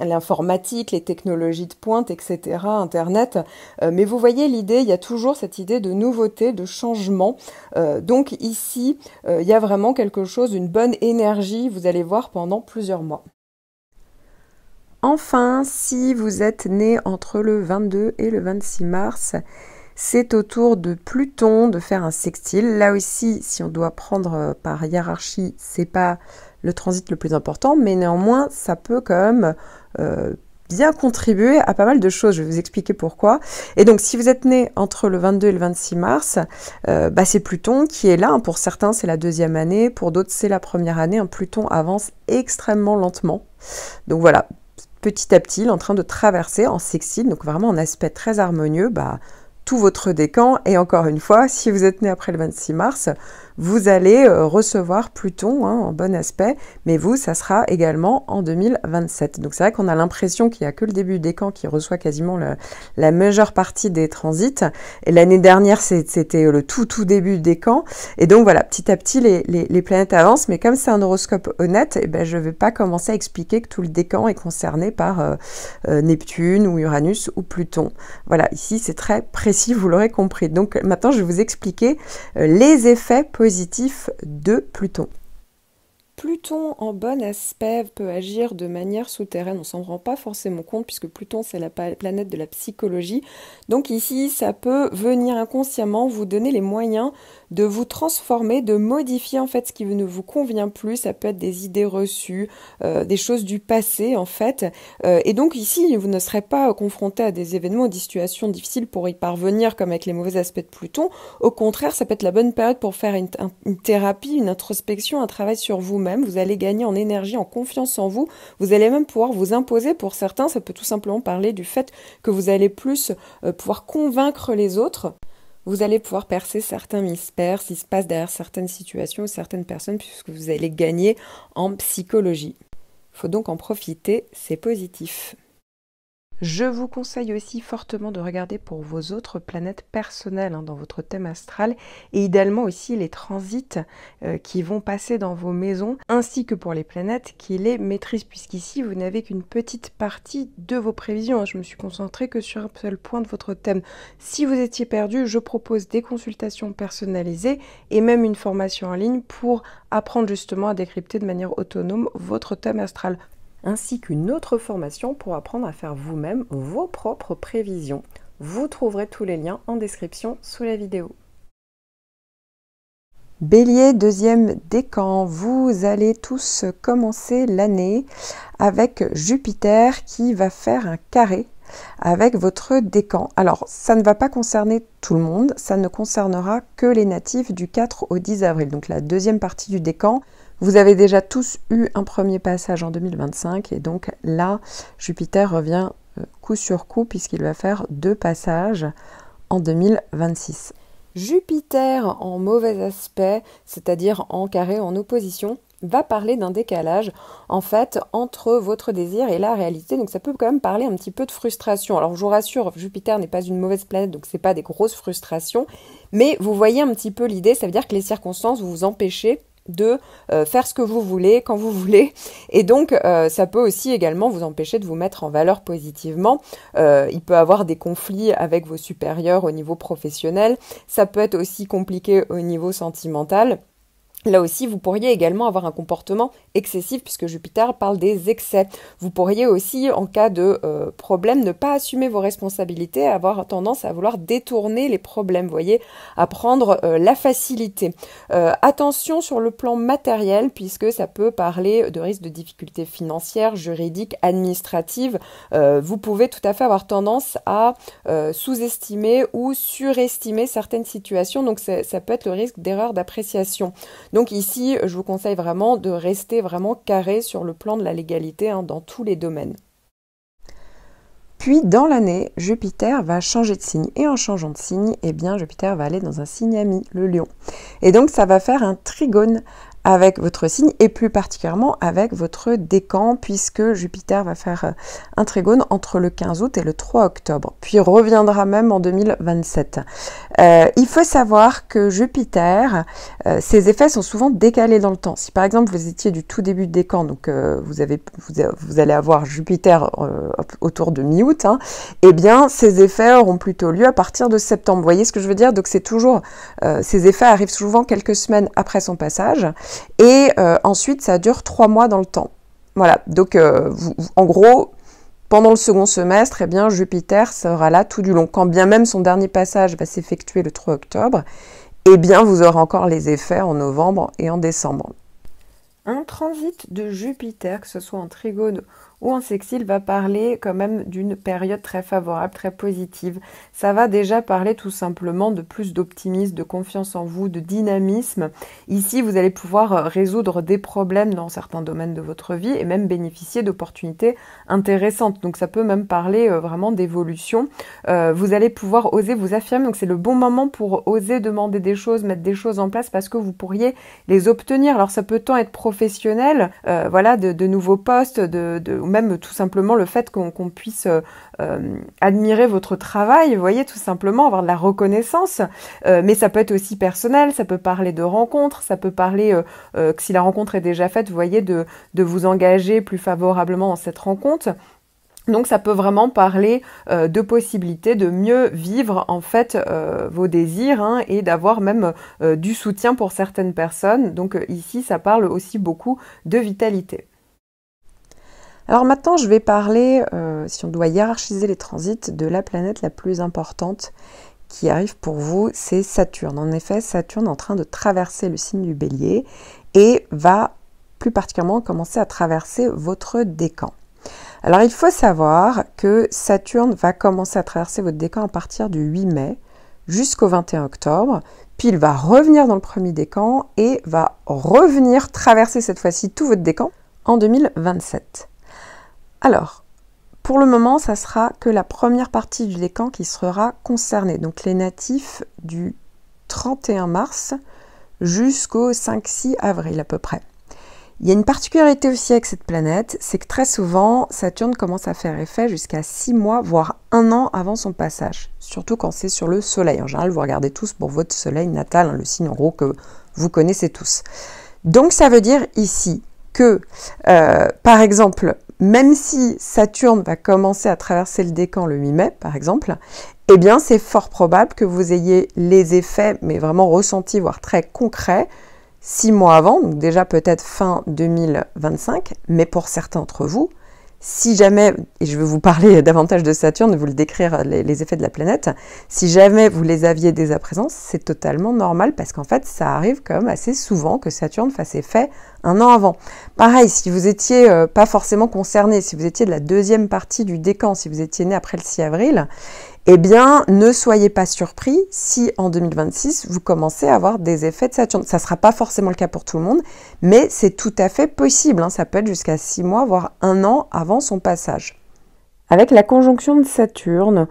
l'informatique, les technologies de pointe, etc., Internet. Mais vous voyez l'idée, il y a toujours cette idée de nouveauté, de changement. Donc ici, il y a vraiment quelque chose, une bonne énergie, vous allez voir, pendant plusieurs mois. Enfin, si vous êtes né entre le 22 et le 26 mars, c'est au tour de Pluton de faire un sextile. Là aussi, si on doit prendre par hiérarchie, c'est pas le transit le plus important, mais néanmoins, ça peut quand même bien contribuer à pas mal de choses. Je vais vous expliquer pourquoi. Et donc, si vous êtes né entre le 22 et le 26 mars, c'est Pluton qui est là. Pour certains, c'est la deuxième année. Pour d'autres, c'est la première année. Pluton avance extrêmement lentement. Donc voilà, petit à petit, il est en train de traverser en sextile, donc vraiment en aspect très harmonieux, tout votre décan. Et encore une fois, si vous êtes né après le 26 mars, vous allez recevoir Pluton en bon aspect, mais vous, ça sera également en 2027. Donc c'est vrai qu'on a l'impression qu'il n'y a que le début du décan qui reçoit quasiment la majeure partie des transits. Et l'année dernière, c'était le tout début du décan. Et donc voilà, petit à petit, les planètes avancent, mais comme c'est un horoscope honnête, je ne vais pas commencer à expliquer que tout le décan est concerné par Neptune ou Uranus ou Pluton. Voilà, ici c'est très précis, vous l'aurez compris. Donc maintenant, je vais vous expliquer les effets positifs de Pluton. Pluton en bon aspect peut agir de manière souterraine, on s'en rend pas forcément compte puisque Pluton c'est la planète de la psychologie. Donc ici ça peut venir inconsciemment vous donner les moyens de vous transformer, de modifier en fait ce qui ne vous convient plus. Ça peut être des idées reçues, des choses du passé en fait. Et donc ici vous ne serez pas confronté à des événements ou des situations difficiles pour y parvenir comme avec les mauvais aspects de Pluton. Au contraire, ça peut être la bonne période pour faire une thérapie, une introspection, un travail sur vous-même. Vous allez gagner en énergie, en confiance en vous. Vous allez même pouvoir vous imposer. Pour certains, ça peut tout simplement parler du fait que vous allez plus pouvoir convaincre les autres. Vous allez pouvoir percer certains mystères, ce qui se passe derrière certaines situations ou certaines personnes, puisque vous allez gagner en psychologie. Il faut donc en profiter, c'est positif. Je vous conseille aussi fortement de regarder pour vos autres planètes personnelles dans votre thème astral et idéalement aussi les transits qui vont passer dans vos maisons ainsi que pour les planètes qui les maîtrisent puisqu'ici vous n'avez qu'une petite partie de vos prévisions. Je me suis concentrée que sur un seul point de votre thème. Si vous étiez perdu, je propose des consultations personnalisées et même une formation en ligne pour apprendre justement à décrypter de manière autonome votre thème astral, ainsi qu'une autre formation pour apprendre à faire vous-même vos propres prévisions. Vous trouverez tous les liens en description sous la vidéo. Bélier, deuxième décan, vous allez tous commencer l'année avec Jupiter qui va faire un carré avec votre décan. Alors, ça ne va pas concerner tout le monde, ça ne concernera que les natifs du 4 au 10 avril, donc la deuxième partie du décan. Vous avez déjà tous eu un premier passage en 2025 et donc là, Jupiter revient coup sur coup puisqu'il va faire 2 passages en 2026. Jupiter en mauvais aspect, c'est-à-dire en carré, en opposition, va parler d'un décalage en fait entre votre désir et la réalité, donc ça peut quand même parler un petit peu de frustration. Alors je vous rassure, Jupiter n'est pas une mauvaise planète, donc c'est pas des grosses frustrations, mais vous voyez un petit peu l'idée, ça veut dire que les circonstances vous empêchez de faire ce que vous voulez, quand vous voulez, et donc ça peut aussi également vous empêcher de vous mettre en valeur positivement. Il peut y avoir des conflits avec vos supérieurs au niveau professionnel, ça peut être aussi compliqué au niveau sentimental. Là aussi, vous pourriez également avoir un comportement excessif puisque Jupiter parle des excès. Vous pourriez aussi, en cas de problème, ne pas assumer vos responsabilités, avoir tendance à vouloir détourner les problèmes, vous voyez, à prendre la facilité. Attention sur le plan matériel puisque ça peut parler de risques de difficultés financières, juridiques, administratives. Vous pouvez tout à fait avoir tendance à sous-estimer ou surestimer certaines situations, donc ça peut être le risque d'erreur d'appréciation. Donc ici, je vous conseille vraiment de rester vraiment carré sur le plan de la légalité dans tous les domaines. Puis dans l'année, Jupiter va changer de signe et en changeant de signe, eh bien Jupiter va aller dans un signe ami, le Lion. Et donc ça va faire un trigone avec votre signe et plus particulièrement avec votre décan puisque Jupiter va faire un trigone entre le 15 août et le 3 octobre, puis reviendra même en 2027. Il faut savoir que Jupiter, ses effets sont souvent décalés dans le temps. Si par exemple vous étiez du tout début de décan, donc vous allez avoir Jupiter autour de mi-août, eh bien ces effets auront plutôt lieu à partir de septembre. Vous voyez ce que je veux dire? Donc c'est toujours, ces effets arrivent souvent quelques semaines après son passage. Et ensuite, ça dure 3 mois dans le temps. Voilà, donc en gros, pendant le second semestre, eh bien, Jupiter sera là tout du long. Quand bien même son dernier passage va s'effectuer le 3 octobre, eh bien, vous aurez encore les effets en novembre et en décembre. Un transit de Jupiter, que ce soit en trigone ou en sextile, va parler quand même d'une période très favorable, très positive. Ça va déjà parler tout simplement de plus d'optimisme, de confiance en vous, de dynamisme. Ici, vous allez pouvoir résoudre des problèmes dans certains domaines de votre vie et même bénéficier d'opportunités intéressantes. Donc ça peut même parler vraiment d'évolution. Vous allez pouvoir oser vous affirmer. Donc c'est le bon moment pour oser demander des choses, mettre des choses en place parce que vous pourriez les obtenir. Alors ça peut tant être professionnel, voilà, de nouveaux postes, ou même tout simplement le fait qu'on puisse admirer votre travail, vous voyez, tout simplement, avoir de la reconnaissance, mais ça peut être aussi personnel, ça peut parler de rencontres, ça peut parler que si la rencontre est déjà faite, vous voyez, de vous engager plus favorablement dans cette rencontre. Donc ça peut vraiment parler de possibilités de mieux vivre en fait vos désirs et d'avoir même du soutien pour certaines personnes. Donc ici ça parle aussi beaucoup de vitalité. Alors maintenant je vais parler, si on doit hiérarchiser les transits, de la planète la plus importante qui arrive pour vous, c'est Saturne. En effet, Saturne est en train de traverser le signe du Bélier et va plus particulièrement commencer à traverser votre décan. Alors il faut savoir que Saturne va commencer à traverser votre décan à partir du 8 mai jusqu'au 21 octobre, puis il va revenir dans le premier décan et va revenir traverser cette fois-ci tout votre décan en 2027. Alors, pour le moment, ça sera que la première partie du décan qui sera concernée, donc les natifs du 31 mars jusqu'au 5-6 avril à peu près. Il y a une particularité aussi avec cette planète, c'est que très souvent, Saturne commence à faire effet jusqu'à 6 mois, voire 1 an avant son passage. Surtout quand c'est sur le Soleil. En général, vous regardez tous pour votre Soleil natal, le signe en gros que vous connaissez tous. Donc ça veut dire ici que, par exemple, même si Saturne va commencer à traverser le décan le 8 mai, par exemple, eh bien c'est fort probable que vous ayez les effets, mais vraiment ressentis, voire très concrets, 6 mois avant, donc déjà peut-être fin 2025, mais pour certains d'entre vous, si jamais, et je vais vous parler davantage de Saturne, vous le décrire les effets de la planète, si jamais vous les aviez dès à présent, c'est totalement normal parce qu'en fait, ça arrive quand même assez souvent que Saturne fasse effet 1 an avant. Pareil, si vous étiez pas forcément concerné, si vous étiez de la deuxième partie du décan, si vous étiez né après le 6 avril, eh bien, ne soyez pas surpris si en 2026, vous commencez à avoir des effets de Saturne. Ça ne sera pas forcément le cas pour tout le monde, mais c'est tout à fait possible. Ça peut être jusqu'à 6 mois, voire 1 an avant son passage. Avec la conjonction de Saturne,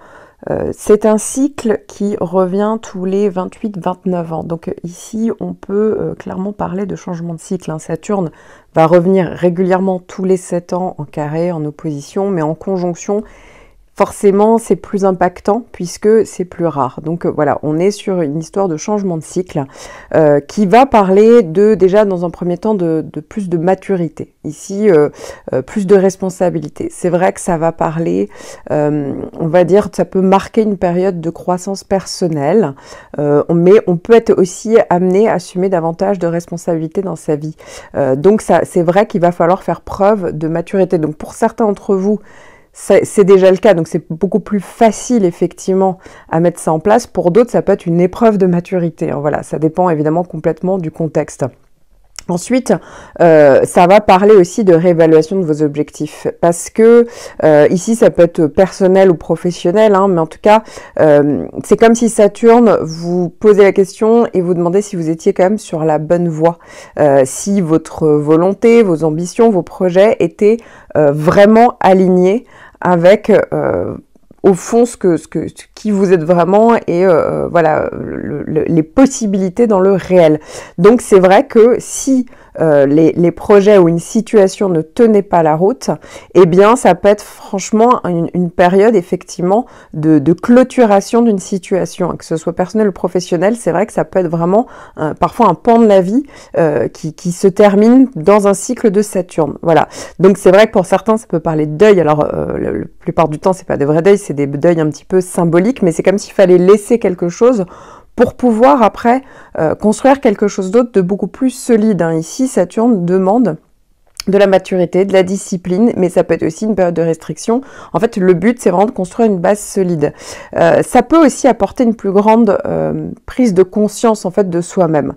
c'est un cycle qui revient tous les 28-29 ans. Donc ici, on peut clairement parler de changement de cycle. Saturne va revenir régulièrement tous les 7 ans en carré, en opposition, mais en conjonction, forcément, c'est plus impactant puisque c'est plus rare. Donc voilà, on est sur une histoire de changement de cycle qui va parler déjà dans un premier temps de plus de maturité. Ici, plus de responsabilité. C'est vrai que ça va parler, on va dire, ça peut marquer une période de croissance personnelle, mais on peut être aussi amené à assumer davantage de responsabilités dans sa vie. Donc c'est vrai qu'il va falloir faire preuve de maturité. Donc pour certains d'entre vous, c'est déjà le cas, donc c'est beaucoup plus facile effectivement à mettre ça en place. Pour d'autres, ça peut être une épreuve de maturité. Voilà, ça dépend évidemment complètement du contexte. Ensuite, ça va parler aussi de réévaluation de vos objectifs parce que ici, ça peut être personnel ou professionnel, mais en tout cas, c'est comme si Saturne vous posait la question et vous demandait si vous étiez quand même sur la bonne voie, si votre volonté, vos ambitions, vos projets étaient vraiment alignés avec au fond qui vous êtes vraiment et voilà les possibilités dans le réel. Donc c'est vrai que si les projets ou une situation ne tenaient pas la route, eh bien ça peut être franchement une période effectivement de clôturation d'une situation, que ce soit personnel ou professionnel. C'est vrai que ça peut être vraiment parfois un pan de la vie qui se termine dans un cycle de Saturne. Voilà. Donc c'est vrai que pour certains ça peut parler de deuil. Alors la plupart du temps c'est pas des vrais deuils, c'est des deuils un petit peu symboliques, mais c'est comme s'il fallait laisser quelque chose pour pouvoir après construire quelque chose d'autre de beaucoup plus solide. Ici, Saturne demande de la maturité, de la discipline, mais ça peut être aussi une période de restriction. En fait, le but, c'est vraiment de construire une base solide. Ça peut aussi apporter une plus grande prise de conscience, en fait, de soi-même.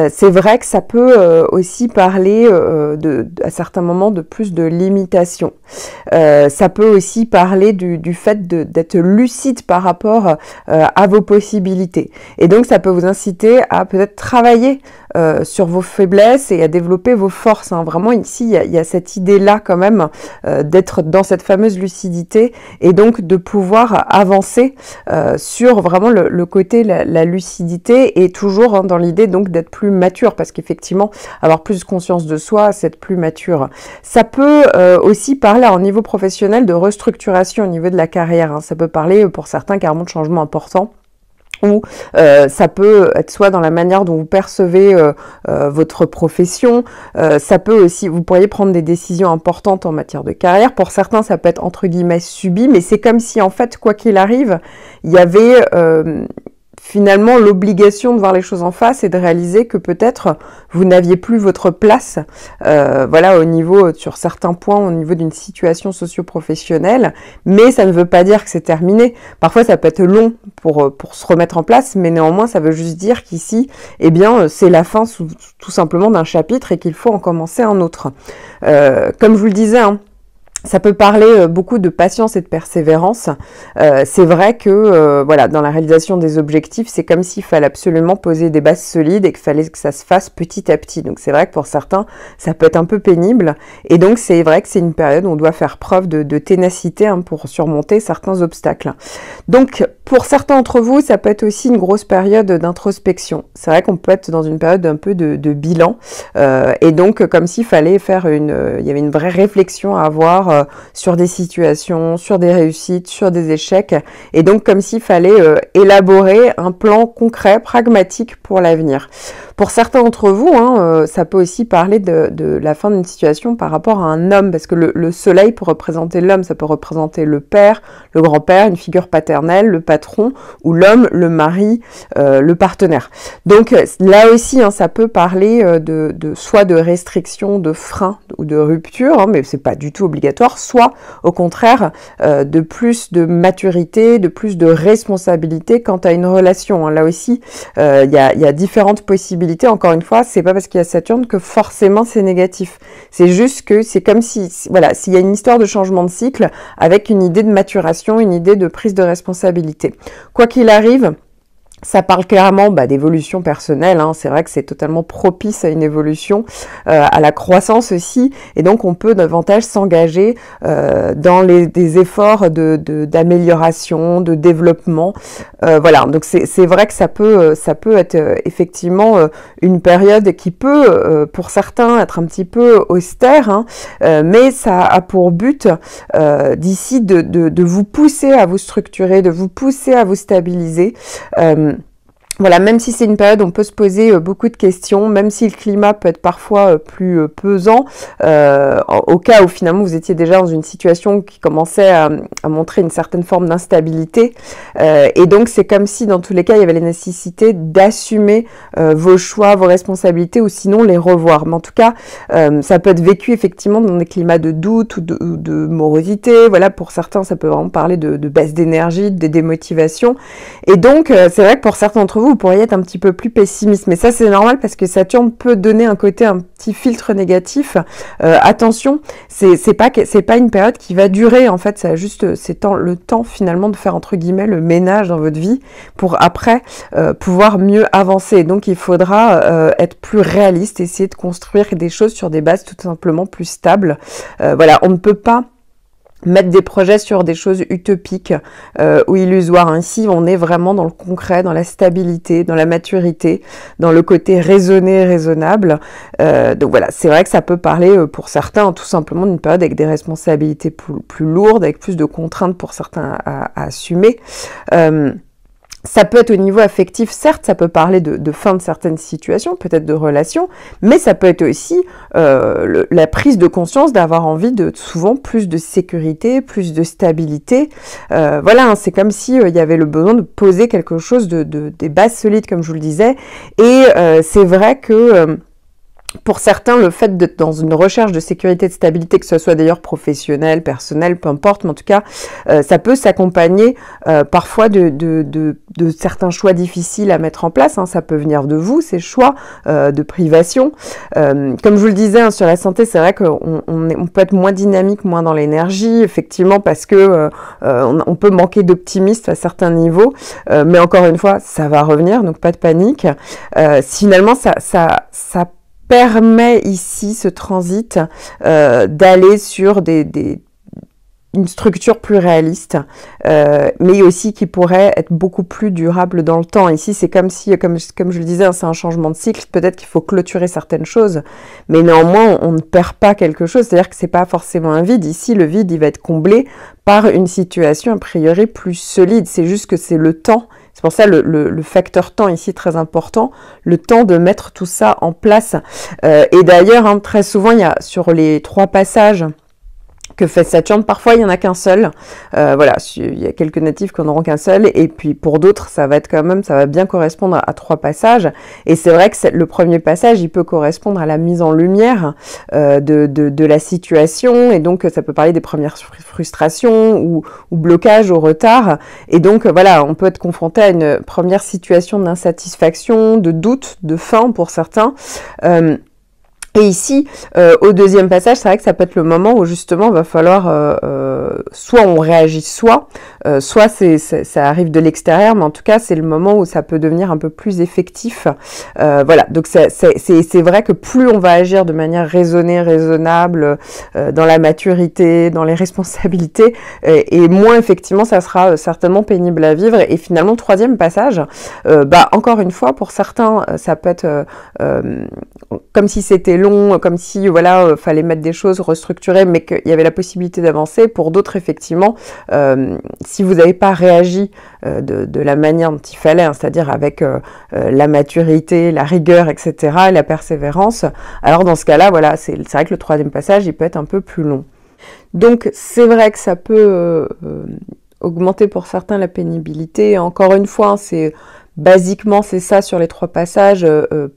C'est vrai que ça peut aussi parler à certains moments de plus de limitation. Ça peut aussi parler du fait d'être lucide par rapport à vos possibilités. Et donc, ça peut vous inciter à peut-être travailler sur vos faiblesses et à développer vos forces. Vraiment, ici, il y a cette idée-là quand même d'être dans cette fameuse lucidité et donc de pouvoir avancer sur vraiment le côté la lucidité et toujours dans l'idée donc d'être plus mature parce qu'effectivement, avoir plus conscience de soi, c'est être plus mature. Ça peut aussi parler au niveau professionnel de restructuration au niveau de la carrière. Ça peut parler pour certains carrément de changements importants. Ou ça peut être soit dans la manière dont vous percevez votre profession, ça peut aussi, vous pourriez prendre des décisions importantes en matière de carrière. Pour certains, ça peut être entre guillemets subi, mais c'est comme si en fait, quoi qu'il arrive, il y avait finalement l'obligation de voir les choses en face et de réaliser que peut-être vous n'aviez plus votre place voilà, au niveau, sur certains points, au niveau d'une situation socio-professionnelle, mais ça ne veut pas dire que c'est terminé. Parfois, ça peut être long pour se remettre en place, mais néanmoins, ça veut juste dire qu'ici, eh bien, c'est la fin tout simplement d'un chapitre et qu'il faut en commencer un autre. Comme je vous le disais, Ça peut parler beaucoup de patience et de persévérance. C'est vrai que voilà, dans la réalisation des objectifs, c'est comme s'il fallait absolument poser des bases solides et qu'il fallait que ça se fasse petit à petit. Donc c'est vrai que pour certains, ça peut être un peu pénible. Et donc c'est vrai que c'est une période où on doit faire preuve de ténacité pour surmonter certains obstacles. Donc pour certains d'entre vous, ça peut être aussi une grosse période d'introspection. C'est vrai qu'on peut être dans une période un peu de bilan. Et donc comme s'il fallait faire il y avait une vraie réflexion à avoir sur des situations, sur des réussites, sur des échecs, et donc comme s'il fallait élaborer un plan concret, pragmatique pour l'avenir. Pour certains d'entre vous, ça peut aussi parler de la fin d'une situation par rapport à un homme, parce que le soleil peut représenter l'homme, ça peut représenter le père, le grand-père, une figure paternelle, le patron, ou l'homme, le mari, le partenaire. Donc là aussi, ça peut parler soit de restriction, de frein ou de rupture, mais c'est pas du tout obligatoire, soit au contraire de plus de maturité, de plus de responsabilité quant à une relation. Là aussi, il y a différentes possibilités. Encore une fois, c'est pas parce qu'il y a Saturne que forcément c'est négatif. C'est juste que c'est comme si, voilà, s'il y a une histoire de changement de cycle avec une idée de maturation, une idée de prise de responsabilité. Quoi qu'il arrive, ça parle clairement d'évolution personnelle, c'est vrai que c'est totalement propice à une évolution, à la croissance aussi, et donc on peut davantage s'engager dans des efforts d'amélioration, de développement. Voilà, donc c'est vrai que ça peut être effectivement une période qui peut, pour certains, être un petit peu austère, mais ça a pour but d'ici de vous pousser à vous structurer, de vous pousser à vous stabiliser. Voilà, même si c'est une période où on peut se poser beaucoup de questions, même si le climat peut être parfois plus pesant, au cas où finalement vous étiez déjà dans une situation qui commençait à montrer une certaine forme d'instabilité, et donc c'est comme si dans tous les cas il y avait la nécessité d'assumer vos choix, vos responsabilités, ou sinon les revoir. Mais en tout cas, ça peut être vécu effectivement dans des climats de doute ou de morosité. Voilà, pour certains ça peut vraiment parler de baisse d'énergie, de démotivation, et donc c'est vrai que pour certains d'entre vous pourriez être un petit peu plus pessimiste, mais ça c'est normal parce que Saturne peut donner un petit filtre négatif. Attention, c'est pas une période qui va durer, en fait, c'est le temps finalement de faire entre guillemets le ménage dans votre vie pour après pouvoir mieux avancer. Donc il faudra être plus réaliste, essayer de construire des choses sur des bases tout simplement plus stables. Voilà, on ne peut pas mettre des projets sur des choses utopiques ou illusoires. Ainsi, on est vraiment dans le concret, dans la stabilité, dans la maturité, dans le côté raisonné, raisonnable. Donc voilà, c'est vrai que ça peut parler pour certains tout simplement d'une période avec des responsabilités plus lourdes, avec plus de contraintes pour certains à assumer. Ça peut être au niveau affectif, certes, ça peut parler de fin de certaines situations, peut-être de relations, mais ça peut être aussi la prise de conscience d'avoir envie de souvent plus de sécurité, plus de stabilité. Voilà, c'est comme si il y avait le besoin de poser quelque chose des bases solides, comme je vous le disais, et c'est vrai que pour certains, le fait d'être dans une recherche de sécurité et de stabilité, que ce soit d'ailleurs professionnel, personnel, peu importe, mais en tout cas, ça peut s'accompagner parfois de certains choix difficiles à mettre en place. Ça peut venir de vous, ces choix de privation. Comme je vous le disais, sur la santé, c'est vrai qu'on peut être moins dynamique, moins dans l'énergie, effectivement, parce que on peut manquer d'optimisme à certains niveaux. Mais encore une fois, ça va revenir, donc pas de panique. Finalement, ça permet ici, ce transit, d'aller sur une structure plus réaliste, mais aussi qui pourrait être beaucoup plus durable dans le temps. Ici, c'est comme si, comme je le disais, c'est un changement de cycle. Peut-être qu'il faut clôturer certaines choses, mais néanmoins, on ne perd pas quelque chose. C'est-à-dire que c'est pas forcément un vide. Ici, le vide, il va être comblé par une situation a priori plus solide. C'est juste que c'est le temps. C'est pour ça le facteur temps ici très important, le temps de mettre tout ça en place. Et d'ailleurs, très souvent, il y a sur les 3 passages que fait Saturne, parfois il n'y en a qu'un seul. Voilà, il y a quelques natifs qui n'en auront qu'un seul, et puis pour d'autres, ça va bien correspondre à 3 passages. Et c'est vrai que le premier passage, il peut correspondre à la mise en lumière de la situation, et donc ça peut parler des premières frustrations ou blocages, au retard. Et donc voilà, on peut être confronté à une première situation d'insatisfaction, de doute, de faim pour certains. Et ici, au deuxième passage, c'est vrai que ça peut être le moment où justement il va falloir soit on réagit soit ça arrive de l'extérieur, mais en tout cas c'est le moment où ça peut devenir un peu plus effectif. Voilà, donc c'est vrai que plus on va agir de manière raisonnée, raisonnable, dans la maturité, dans les responsabilités, et moins effectivement ça sera certainement pénible à vivre. Et finalement, troisième passage, encore une fois, pour certains, ça peut être comme si c'était long, comme si voilà, fallait mettre des choses restructurées, mais qu'il y avait la possibilité d'avancer. Pour d'autres, effectivement, si vous n'avez pas réagi de la manière dont il fallait, hein, c'est-à-dire avec la maturité, la rigueur, etc., et la persévérance, alors dans ce cas-là, voilà, c'est vrai que le troisième passage, il peut être un peu plus long. Donc c'est vrai que ça peut augmenter pour certains la pénibilité. Encore une fois, c'est basiquement c'est ça sur les 3 passages.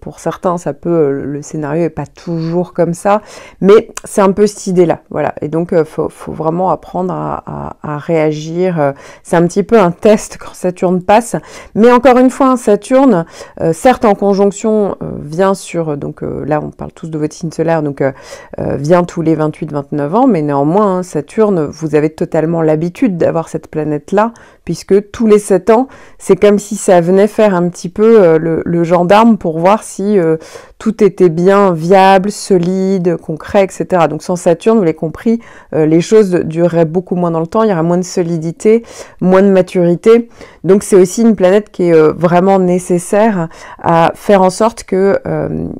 Pour certains, ça peut le scénario est pas toujours comme ça, mais c'est un peu cette idée-là, voilà. Et donc faut vraiment apprendre à réagir. C'est un petit peu un test quand Saturne passe, mais encore une fois, Saturne, certes en conjonction, vient sur donc là on parle tous de votre signe solaire, donc vient tous les 28-29 ans, mais néanmoins hein, Saturne, vous avez totalement l'habitude d'avoir cette planète-là, puisque tous les 7 ans, c'est comme si ça venait faire un petit peu le gendarme pour voir si tout était bien viable, solide, concret, etc. Donc sans Saturne, vous l'avez compris, les choses dureraient beaucoup moins dans le temps, il y aura moins de solidité, moins de maturité. Donc c'est aussi une planète qui est vraiment nécessaire à faire en sorte qu'il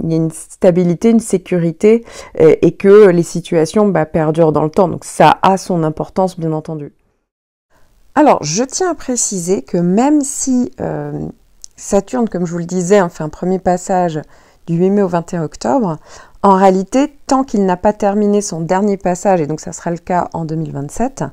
y ait une stabilité, une sécurité et que les situations perdurent dans le temps. Donc ça a son importance, bien entendu. Alors, je tiens à préciser que même si Saturne, comme je vous le disais, fait un premier passage du 8 mai au 21 octobre, en réalité, tant qu'il n'a pas terminé son dernier passage, et donc ça sera le cas en 2027,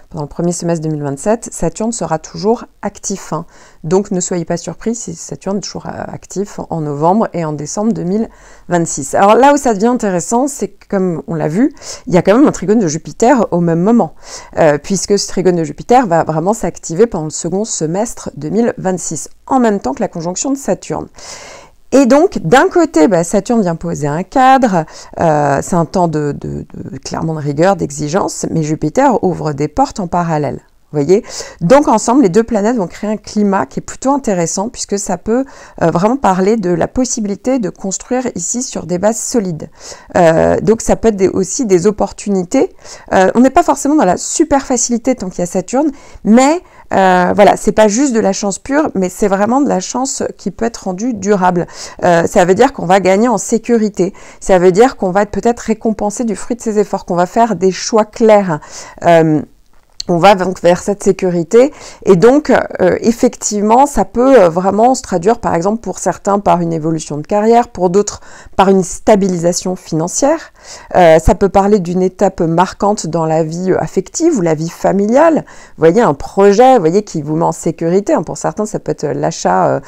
pendant le premier semestre 2027, Saturne sera toujours actif. Hein. Donc ne soyez pas surpris si Saturne est toujours actif en novembre et en décembre 2026. Alors là où ça devient intéressant, c'est que, comme on l'a vu, il y a quand même un trigone de Jupiter au même moment, puisque ce trigone de Jupiter va vraiment s'activer pendant le second semestre 2026, en même temps que la conjonction de Saturne. Et donc, d'un côté, Saturne vient poser un cadre, c'est un temps clairement de rigueur, d'exigence, mais Jupiter ouvre des portes en parallèle. Vous voyez? Donc ensemble, les 2 planètes vont créer un climat qui est plutôt intéressant, puisque ça peut vraiment parler de la possibilité de construire ici sur des bases solides. Donc ça peut être aussi des opportunités. On n'est pas forcément dans la super facilité tant qu'il y a Saturne, mais voilà, c'est pas juste de la chance pure, mais c'est vraiment de la chance qui peut être rendue durable. Ça veut dire qu'on va gagner en sécurité. Ça veut dire qu'on va être peut-être récompensé du fruit de ses efforts, qu'on va faire des choix clairs. On va donc vers cette sécurité et donc effectivement ça peut vraiment se traduire par exemple pour certains par une évolution de carrière, pour d'autres par une stabilisation financière. Ça peut parler d'une étape marquante dans la vie affective ou la vie familiale. Vous voyez, un projet, vous voyez, qui vous met en sécurité. Pour certains ça peut être l'achat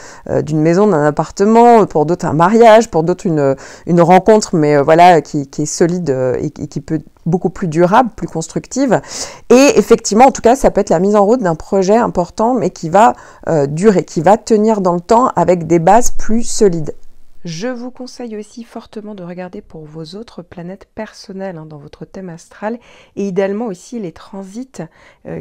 d'une maison, d'un appartement, pour d'autres un mariage, pour d'autres une rencontre mais voilà qui est solide et qui peut beaucoup plus durable, plus constructive. Et effectivement, en tout cas, ça peut être la mise en route d'un projet important, mais qui va durer, qui va tenir dans le temps avec des bases plus solides. Je vous conseille aussi fortement de regarder pour vos autres planètes personnelles dans votre thème astral et idéalement aussi les transits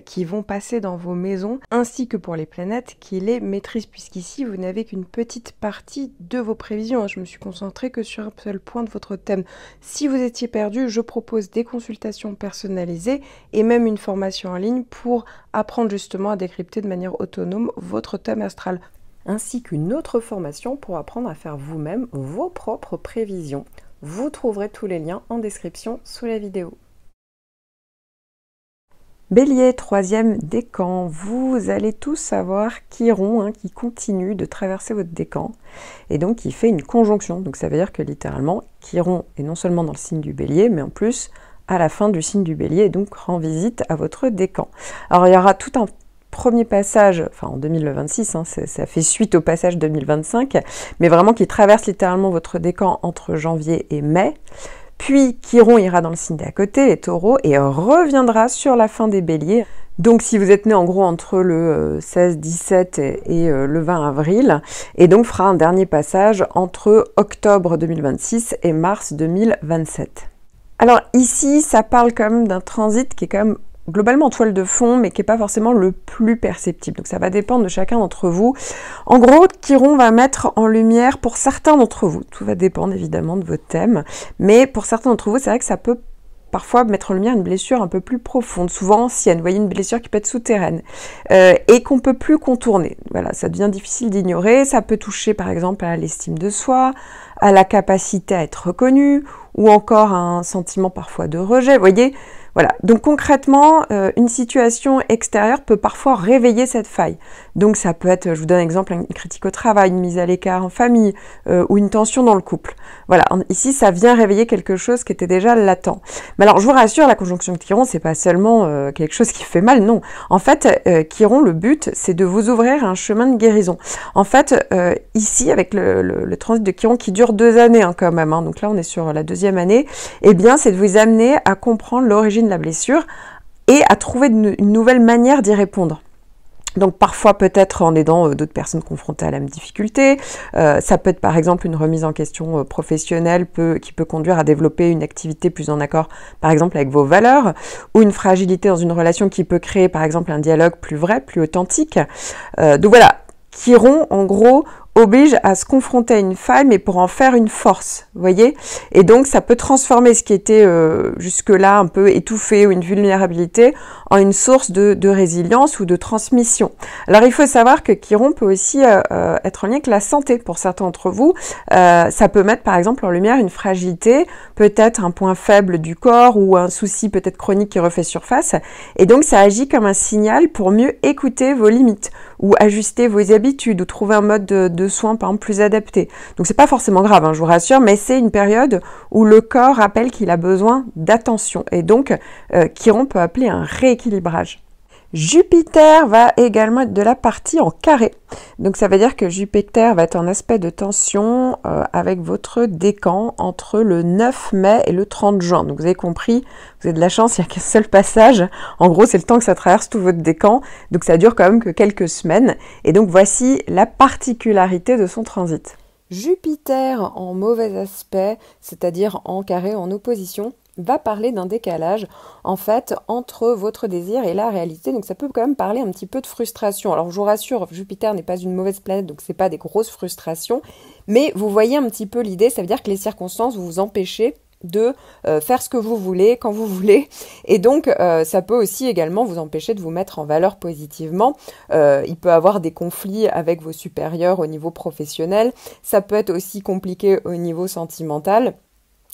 qui vont passer dans vos maisons ainsi que pour les planètes qui les maîtrisent puisqu'ici vous n'avez qu'une petite partie de vos prévisions. Je me suis concentrée que sur un seul point de votre thème. Si vous étiez perdu, je propose des consultations personnalisées et même une formation en ligne pour apprendre justement à décrypter de manière autonome votre thème astral, ainsi qu'une autre formation pour apprendre à faire vous-même vos propres prévisions. Vous trouverez tous les liens en description sous la vidéo. Bélier, 3e décan, vous allez tous savoir Chiron qui continue de traverser votre décan et donc qui fait une conjonction. Donc ça veut dire que littéralement, Chiron est non seulement dans le signe du Bélier, mais en plus à la fin du signe du Bélier et donc rend visite à votre décan. Alors il y aura tout un premier passage, en 2026, ça fait suite au passage 2025, mais vraiment qui traverse littéralement votre décan entre janvier et mai, Puis Chiron ira dans le signe d'à côté, les taureaux, et reviendra sur la fin des béliers. Donc si vous êtes né en gros entre le 16-17 et le 20 avril, et donc fera un dernier passage entre octobre 2026 et mars 2027. Alors ici, ça parle quand même d'un transit qui est quand même globalement en toile de fond, mais qui n'est pas forcément le plus perceptible. Donc ça va dépendre de chacun d'entre vous. En gros, Chiron va mettre en lumière pour certains d'entre vous, tout va dépendre évidemment de votre thème, mais pour certains d'entre vous, c'est vrai que ça peut parfois mettre en lumière une blessure un peu plus profonde, souvent ancienne, vous voyez, une blessure qui peut être souterraine, et qu'on ne peut plus contourner. Voilà, ça devient difficile d'ignorer, ça peut toucher par exemple à l'estime de soi, à la capacité à être reconnu, ou encore à un sentiment parfois de rejet, vous voyez. Voilà, donc concrètement, une situation extérieure peut parfois réveiller cette faille. Donc ça peut être, je vous donne un exemple, une critique au travail, une mise à l'écart en famille, ou une tension dans le couple. Voilà, ici ça vient réveiller quelque chose qui était déjà latent. Mais alors je vous rassure, la conjonction de Chiron, c'est pas seulement quelque chose qui fait mal, non. En fait, Chiron, le but, c'est de vous ouvrir un chemin de guérison. En fait, ici, avec le transit de Chiron qui dure 2 années hein, quand même, hein, donc là on est sur la 2e année, eh bien c'est de vous amener à comprendre l'origine de la blessure et à trouver une nouvelle manière d'y répondre. Donc parfois peut-être en aidant d'autres personnes confrontées à la même difficulté, ça peut être par exemple une remise en question professionnelle qui peut conduire à développer une activité plus en accord par exemple avec vos valeurs, ou une fragilité dans une relation qui peut créer par exemple un dialogue plus vrai, plus authentique. Donc voilà, Chiron en gros oblige à se confronter à une faille, mais pour en faire une force, vous voyez. Et donc, ça peut transformer ce qui était jusque-là un peu étouffé ou une vulnérabilité en une source de résilience ou de transmission. Alors, il faut savoir que Chiron peut aussi être en lien avec la santé pour certains d'entre vous. Ça peut mettre, par exemple, en lumière une fragilité, peut-être un point faible du corps ou un souci peut-être chronique qui refait surface. Et donc, ça agit comme un signal pour mieux écouter vos limites ou ajuster vos habitudes ou trouver un mode de soins par exemple plus adapté. Donc c'est pas forcément grave, hein, je vous rassure, mais c'est une période où le corps rappelle qu'il a besoin d'attention et donc Chiron peut appeler un rééquilibrage. Jupiter va également être de la partie en carré. Donc ça veut dire que Jupiter va être en aspect de tension avec votre décan entre le 9 mai et le 30 juin. Donc vous avez compris, vous avez de la chance, il n'y a qu'un seul passage. En gros, c'est le temps que ça traverse tout votre décan. Donc ça dure quand même que quelques semaines. Et donc voici la particularité de son transit. Jupiter en mauvais aspect, c'est-à-dire en carré, en opposition, va parler d'un décalage en fait entre votre désir et la réalité, donc ça peut quand même parler un petit peu de frustration. Alors je vous rassure, Jupiter n'est pas une mauvaise planète, donc c'est pas des grosses frustrations, mais vous voyez un petit peu l'idée, ça veut dire que les circonstances vous empêchez de faire ce que vous voulez, quand vous voulez, et donc ça peut aussi également vous empêcher de vous mettre en valeur positivement. Il peut avoir des conflits avec vos supérieurs au niveau professionnel, ça peut être aussi compliqué au niveau sentimental.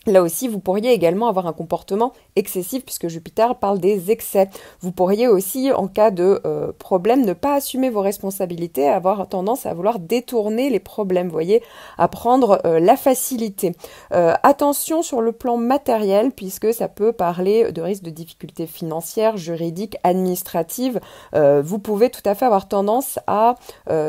Là aussi, vous pourriez également avoir un comportement excessif puisque Jupiter parle des excès. Vous pourriez aussi, en cas de problème, ne pas assumer vos responsabilités, avoir tendance à vouloir détourner les problèmes, vous voyez, à prendre la facilité. Attention sur le plan matériel puisque ça peut parler de risques de difficultés financières, juridiques, administratives. Vous pouvez tout à fait avoir tendance à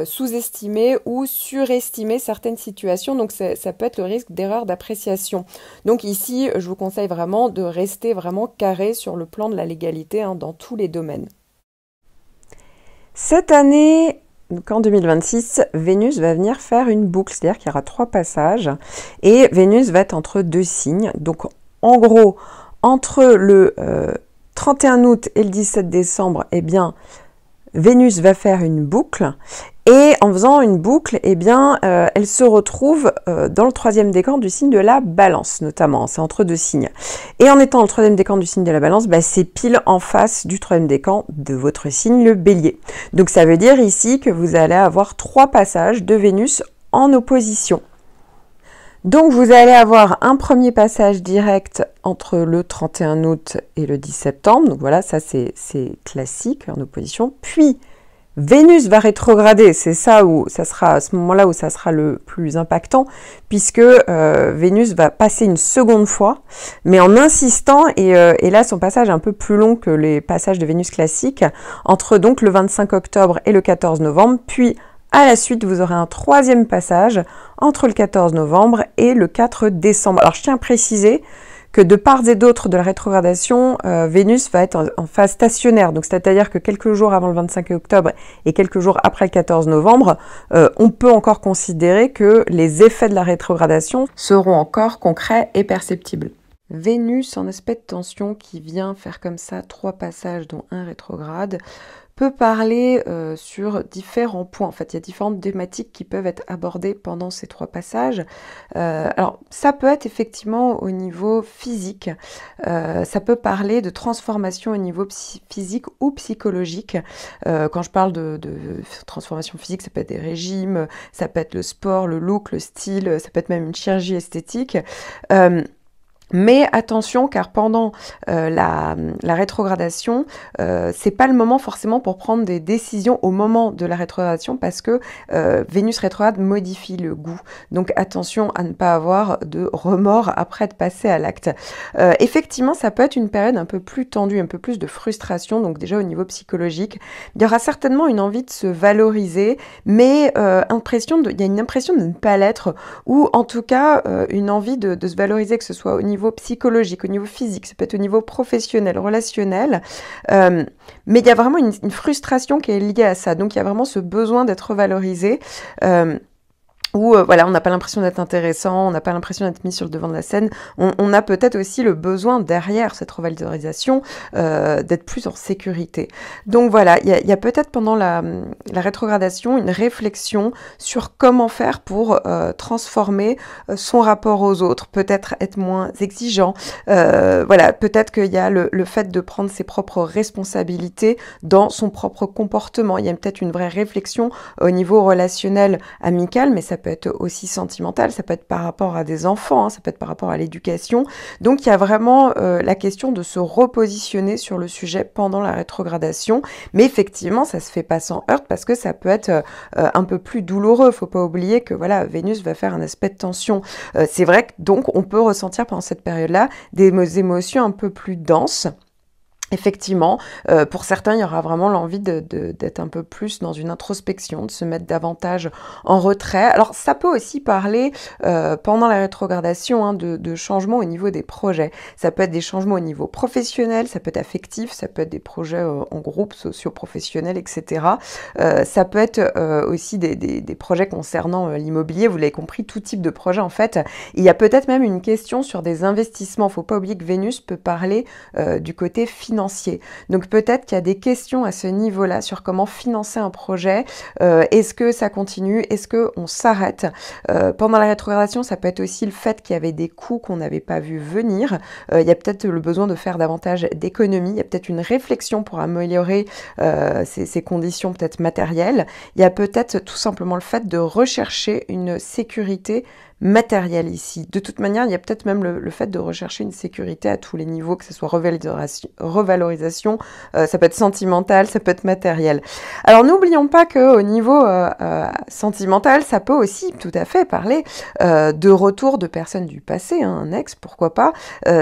sous-estimer ou surestimer certaines situations, donc ça peut être le risque d'erreur d'appréciation. Donc ici, je vous conseille vraiment de rester vraiment carré sur le plan de la légalité hein, dans tous les domaines. Cette année, donc en 2026, Vénus va venir faire une boucle, c'est-à-dire qu'il y aura 3 passages et Vénus va être entre 2 signes. Donc en gros, entre le 31 août et le 17 décembre, eh bien, Vénus va faire une boucle. Et en faisant une boucle, eh bien, elle se retrouve dans le 3e décan du signe de la Balance, notamment. C'est entre 2 signes. Et en étant le 3e décan du signe de la Balance, bah, c'est pile en face du 3e décan de votre signe, le Bélier. Donc ça veut dire ici que vous allez avoir 3 passages de Vénus en opposition. Donc vous allez avoir un premier passage direct entre le 31 août et le 10 septembre. Donc voilà, ça c'est classique en opposition. Puis Vénus va rétrograder, c'est ça où ça sera à ce moment-là où ça sera le plus impactant, puisque Vénus va passer une seconde fois, mais en insistant, et là son passage est un peu plus long que les passages de Vénus classiques, entre donc le 25 octobre et le 14 novembre, puis à la suite vous aurez un 3e passage entre le 14 novembre et le 4 décembre. Alors je tiens à préciser que de part et d'autre de la rétrogradation, Vénus va être en phase stationnaire. Donc c'est-à-dire que quelques jours avant le 25 octobre et quelques jours après le 14 novembre, on peut encore considérer que les effets de la rétrogradation seront encore concrets et perceptibles. Vénus en aspect de tension qui vient faire comme ça 3 passages dont un rétrograde peut parler sur différents points. En fait, il y a différentes thématiques qui peuvent être abordées pendant ces 3 passages. Alors, ça peut être effectivement au niveau physique. Ça peut parler de transformation au niveau physique ou psychologique. Quand je parle de transformation physique, ça peut être des régimes, ça peut être le sport, le look, le style, ça peut être même une chirurgie esthétique. Mais attention, car pendant la rétrogradation, c'est pas le moment forcément pour prendre des décisions au moment de la rétrogradation parce que Vénus rétrograde modifie le goût. Donc attention à ne pas avoir de remords après de passer à l'acte. Effectivement, ça peut être une période un peu plus tendue, un peu plus de frustration, donc déjà au niveau psychologique. Il y aura certainement une envie de se valoriser, mais il y a une impression de ne pas l'être, ou en tout cas une envie de se valoriser, que ce soit au niveau psychologique, au niveau physique, ça peut être au niveau professionnel, relationnel, mais il y a vraiment une frustration qui est liée à ça, donc il y a vraiment ce besoin d'être valorisé, où voilà, on n'a pas l'impression d'être intéressant, on n'a pas l'impression d'être mis sur le devant de la scène, on a peut-être aussi le besoin derrière cette revalorisation d'être plus en sécurité. Donc voilà, il y a peut-être pendant la rétrogradation une réflexion sur comment faire pour transformer son rapport aux autres, peut-être être moins exigeant, voilà, peut-être qu'il y a le fait de prendre ses propres responsabilités dans son propre comportement, il y a peut-être une vraie réflexion au niveau relationnel, amical, mais ça peut être aussi sentimental, ça peut être par rapport à des enfants, hein, ça peut être par rapport à l'éducation. Donc il y a vraiment la question de se repositionner sur le sujet pendant la rétrogradation, mais effectivement ça se fait pas sans heurte parce que ça peut être un peu plus douloureux. Faut pas oublier que voilà, Vénus va faire un aspect de tension. C'est vrai que donc on peut ressentir pendant cette période-là des émotions un peu plus denses. Effectivement, pour certains, il y aura vraiment l'envie d'être un peu plus dans une introspection, de se mettre davantage en retrait. Alors, ça peut aussi parler, pendant la rétrogradation, hein, de changements au niveau des projets. Ça peut être des changements au niveau professionnel, ça peut être affectif, ça peut être des projets en groupe, socio-professionnels, etc. Ça peut être aussi des projets concernant l'immobilier. Vous l'avez compris, tout type de projet, en fait. Il y a peut-être même une question sur des investissements. Faut pas oublier que Vénus peut parler du côté financier. Donc peut-être qu'il y a des questions à ce niveau-là sur comment financer un projet. Est-ce que ça continue? Est-ce qu'on s'arrête? Pendant la rétrogradation, ça peut être aussi le fait qu'il y avait des coûts qu'on n'avait pas vu venir. Il y a peut-être le besoin de faire davantage d'économies. Il y a peut-être une réflexion pour améliorer ces conditions peut-être matérielles. Il y a peut-être tout simplement le fait de rechercher une sécurité matériel ici. De toute manière, il y a peut-être même le fait de rechercher une sécurité à tous les niveaux, que ce soit revalorisation, ça peut être sentimental, ça peut être matériel. Alors n'oublions pas qu'au niveau sentimental, ça peut aussi tout à fait parler de retour de personnes du passé, hein, un ex, pourquoi pas.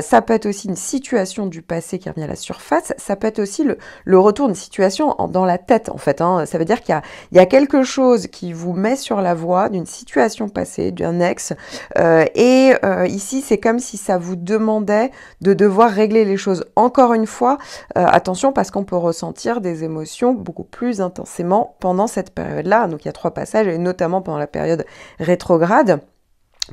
Ça peut être aussi une situation du passé qui revient à la surface. Ça peut être aussi le retour d'une situation dans la tête, en fait. Hein. Ça veut dire qu'il y a quelque chose qui vous met sur la voie d'une situation passée, d'un ex. Ici, c'est comme si ça vous demandait de devoir régler les choses. Encore une fois, attention parce qu'on peut ressentir des émotions beaucoup plus intensément pendant cette période-là. Donc il y a 3 passages, et notamment pendant la période rétrograde.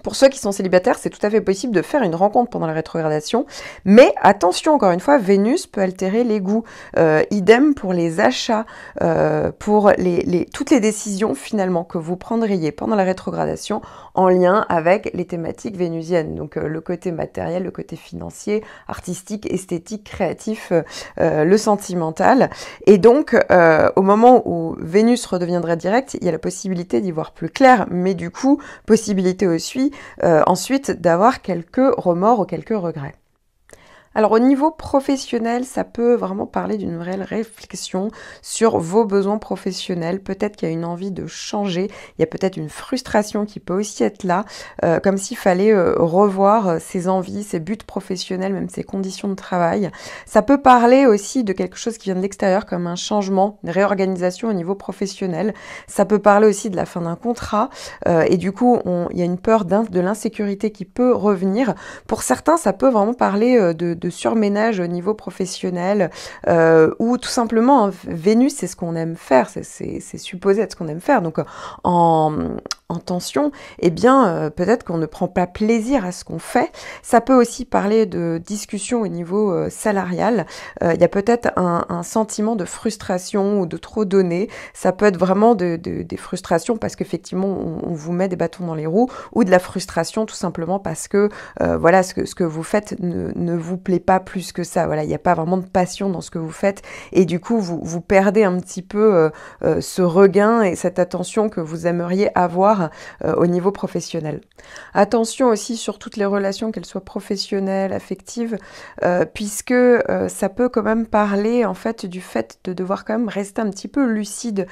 Pour ceux qui sont célibataires, c'est tout à fait possible de faire une rencontre pendant la rétrogradation, mais attention, encore une fois, Vénus peut altérer les goûts. Idem pour les achats, pour toutes les décisions finalement que vous prendriez pendant la rétrogradation en lien avec les thématiques vénusiennes. Donc le côté matériel, le côté financier, artistique, esthétique, créatif, le sentimental. Et donc, au moment où Vénus redeviendrait directe, il y a la possibilité d'y voir plus clair, mais du coup, possibilité aussi ensuite d'avoir quelques remords ou quelques regrets. Alors au niveau professionnel, ça peut vraiment parler d'une vraie réflexion sur vos besoins professionnels. Peut-être qu'il y a une envie de changer, il y a peut-être une frustration qui peut aussi être là, comme s'il fallait revoir ses envies, ses buts professionnels, même ses conditions de travail. Ça peut parler aussi de quelque chose qui vient de l'extérieur, comme un changement, une réorganisation au niveau professionnel. Ça peut parler aussi de la fin d'un contrat, et du coup, il y a une peur de l'insécurité qui peut revenir. Pour certains, ça peut vraiment parler de surménage au niveau professionnel, ou tout simplement, Vénus, c'est ce qu'on aime faire, c'est supposé être ce qu'on aime faire. Donc, en tension, eh bien, peut-être qu'on ne prend pas plaisir à ce qu'on fait. Ça peut aussi parler de discussion au niveau salarial. Il y a peut-être un sentiment de frustration ou de trop donner. Ça peut être vraiment des frustrations parce qu'effectivement, on vous met des bâtons dans les roues, ou de la frustration tout simplement parce que voilà, ce que vous faites ne vous plaît pas plus que ça. Voilà, il n'y a pas vraiment de passion dans ce que vous faites, et du coup, vous perdez un petit peu ce regain et cette attention que vous aimeriez avoir au niveau professionnel. Attention aussi sur toutes les relations, qu'elles soient professionnelles, affectives, puisque ça peut quand même parler en fait du fait de devoir quand même rester un petit peu lucide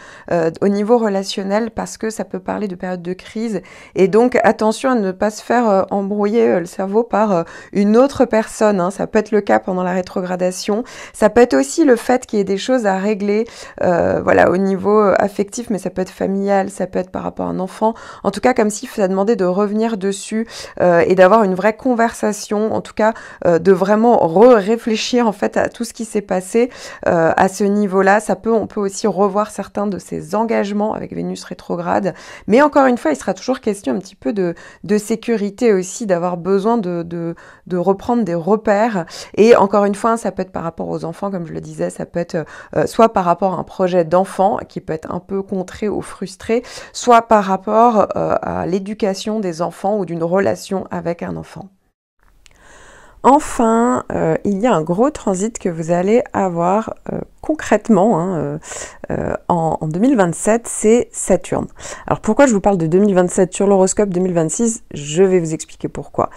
au niveau relationnel, parce que ça peut parler de période de crise, et donc attention à ne pas se faire embrouiller le cerveau par une autre personne, hein. Ça peut être le cas pendant la rétrogradation, ça peut être aussi le fait qu'il y ait des choses à régler, voilà, au niveau affectif, mais ça peut être familial, ça peut être par rapport à un enfant, en tout cas comme si ça demandait de revenir dessus et d'avoir une vraie conversation, en tout cas de vraiment réfléchir en fait à tout ce qui s'est passé à ce niveau-là. On peut aussi revoir certains de ces engagements avec Vénus rétrograde, mais encore une fois, il sera toujours question un petit peu de sécurité aussi, d'avoir besoin de reprendre des repères, et encore une fois, ça peut être par rapport aux enfants, comme je le disais, ça peut être soit par rapport à un projet d'enfant qui peut être un peu contré ou frustré, soit par rapport à l'éducation des enfants ou d'une relation avec un enfant. Enfin, il y a un gros transit que vous allez avoir concrètement en 2027, c'est Saturne. Alors pourquoi je vous parle de 2027 sur l'horoscope 2026? Je vais vous expliquer pourquoi.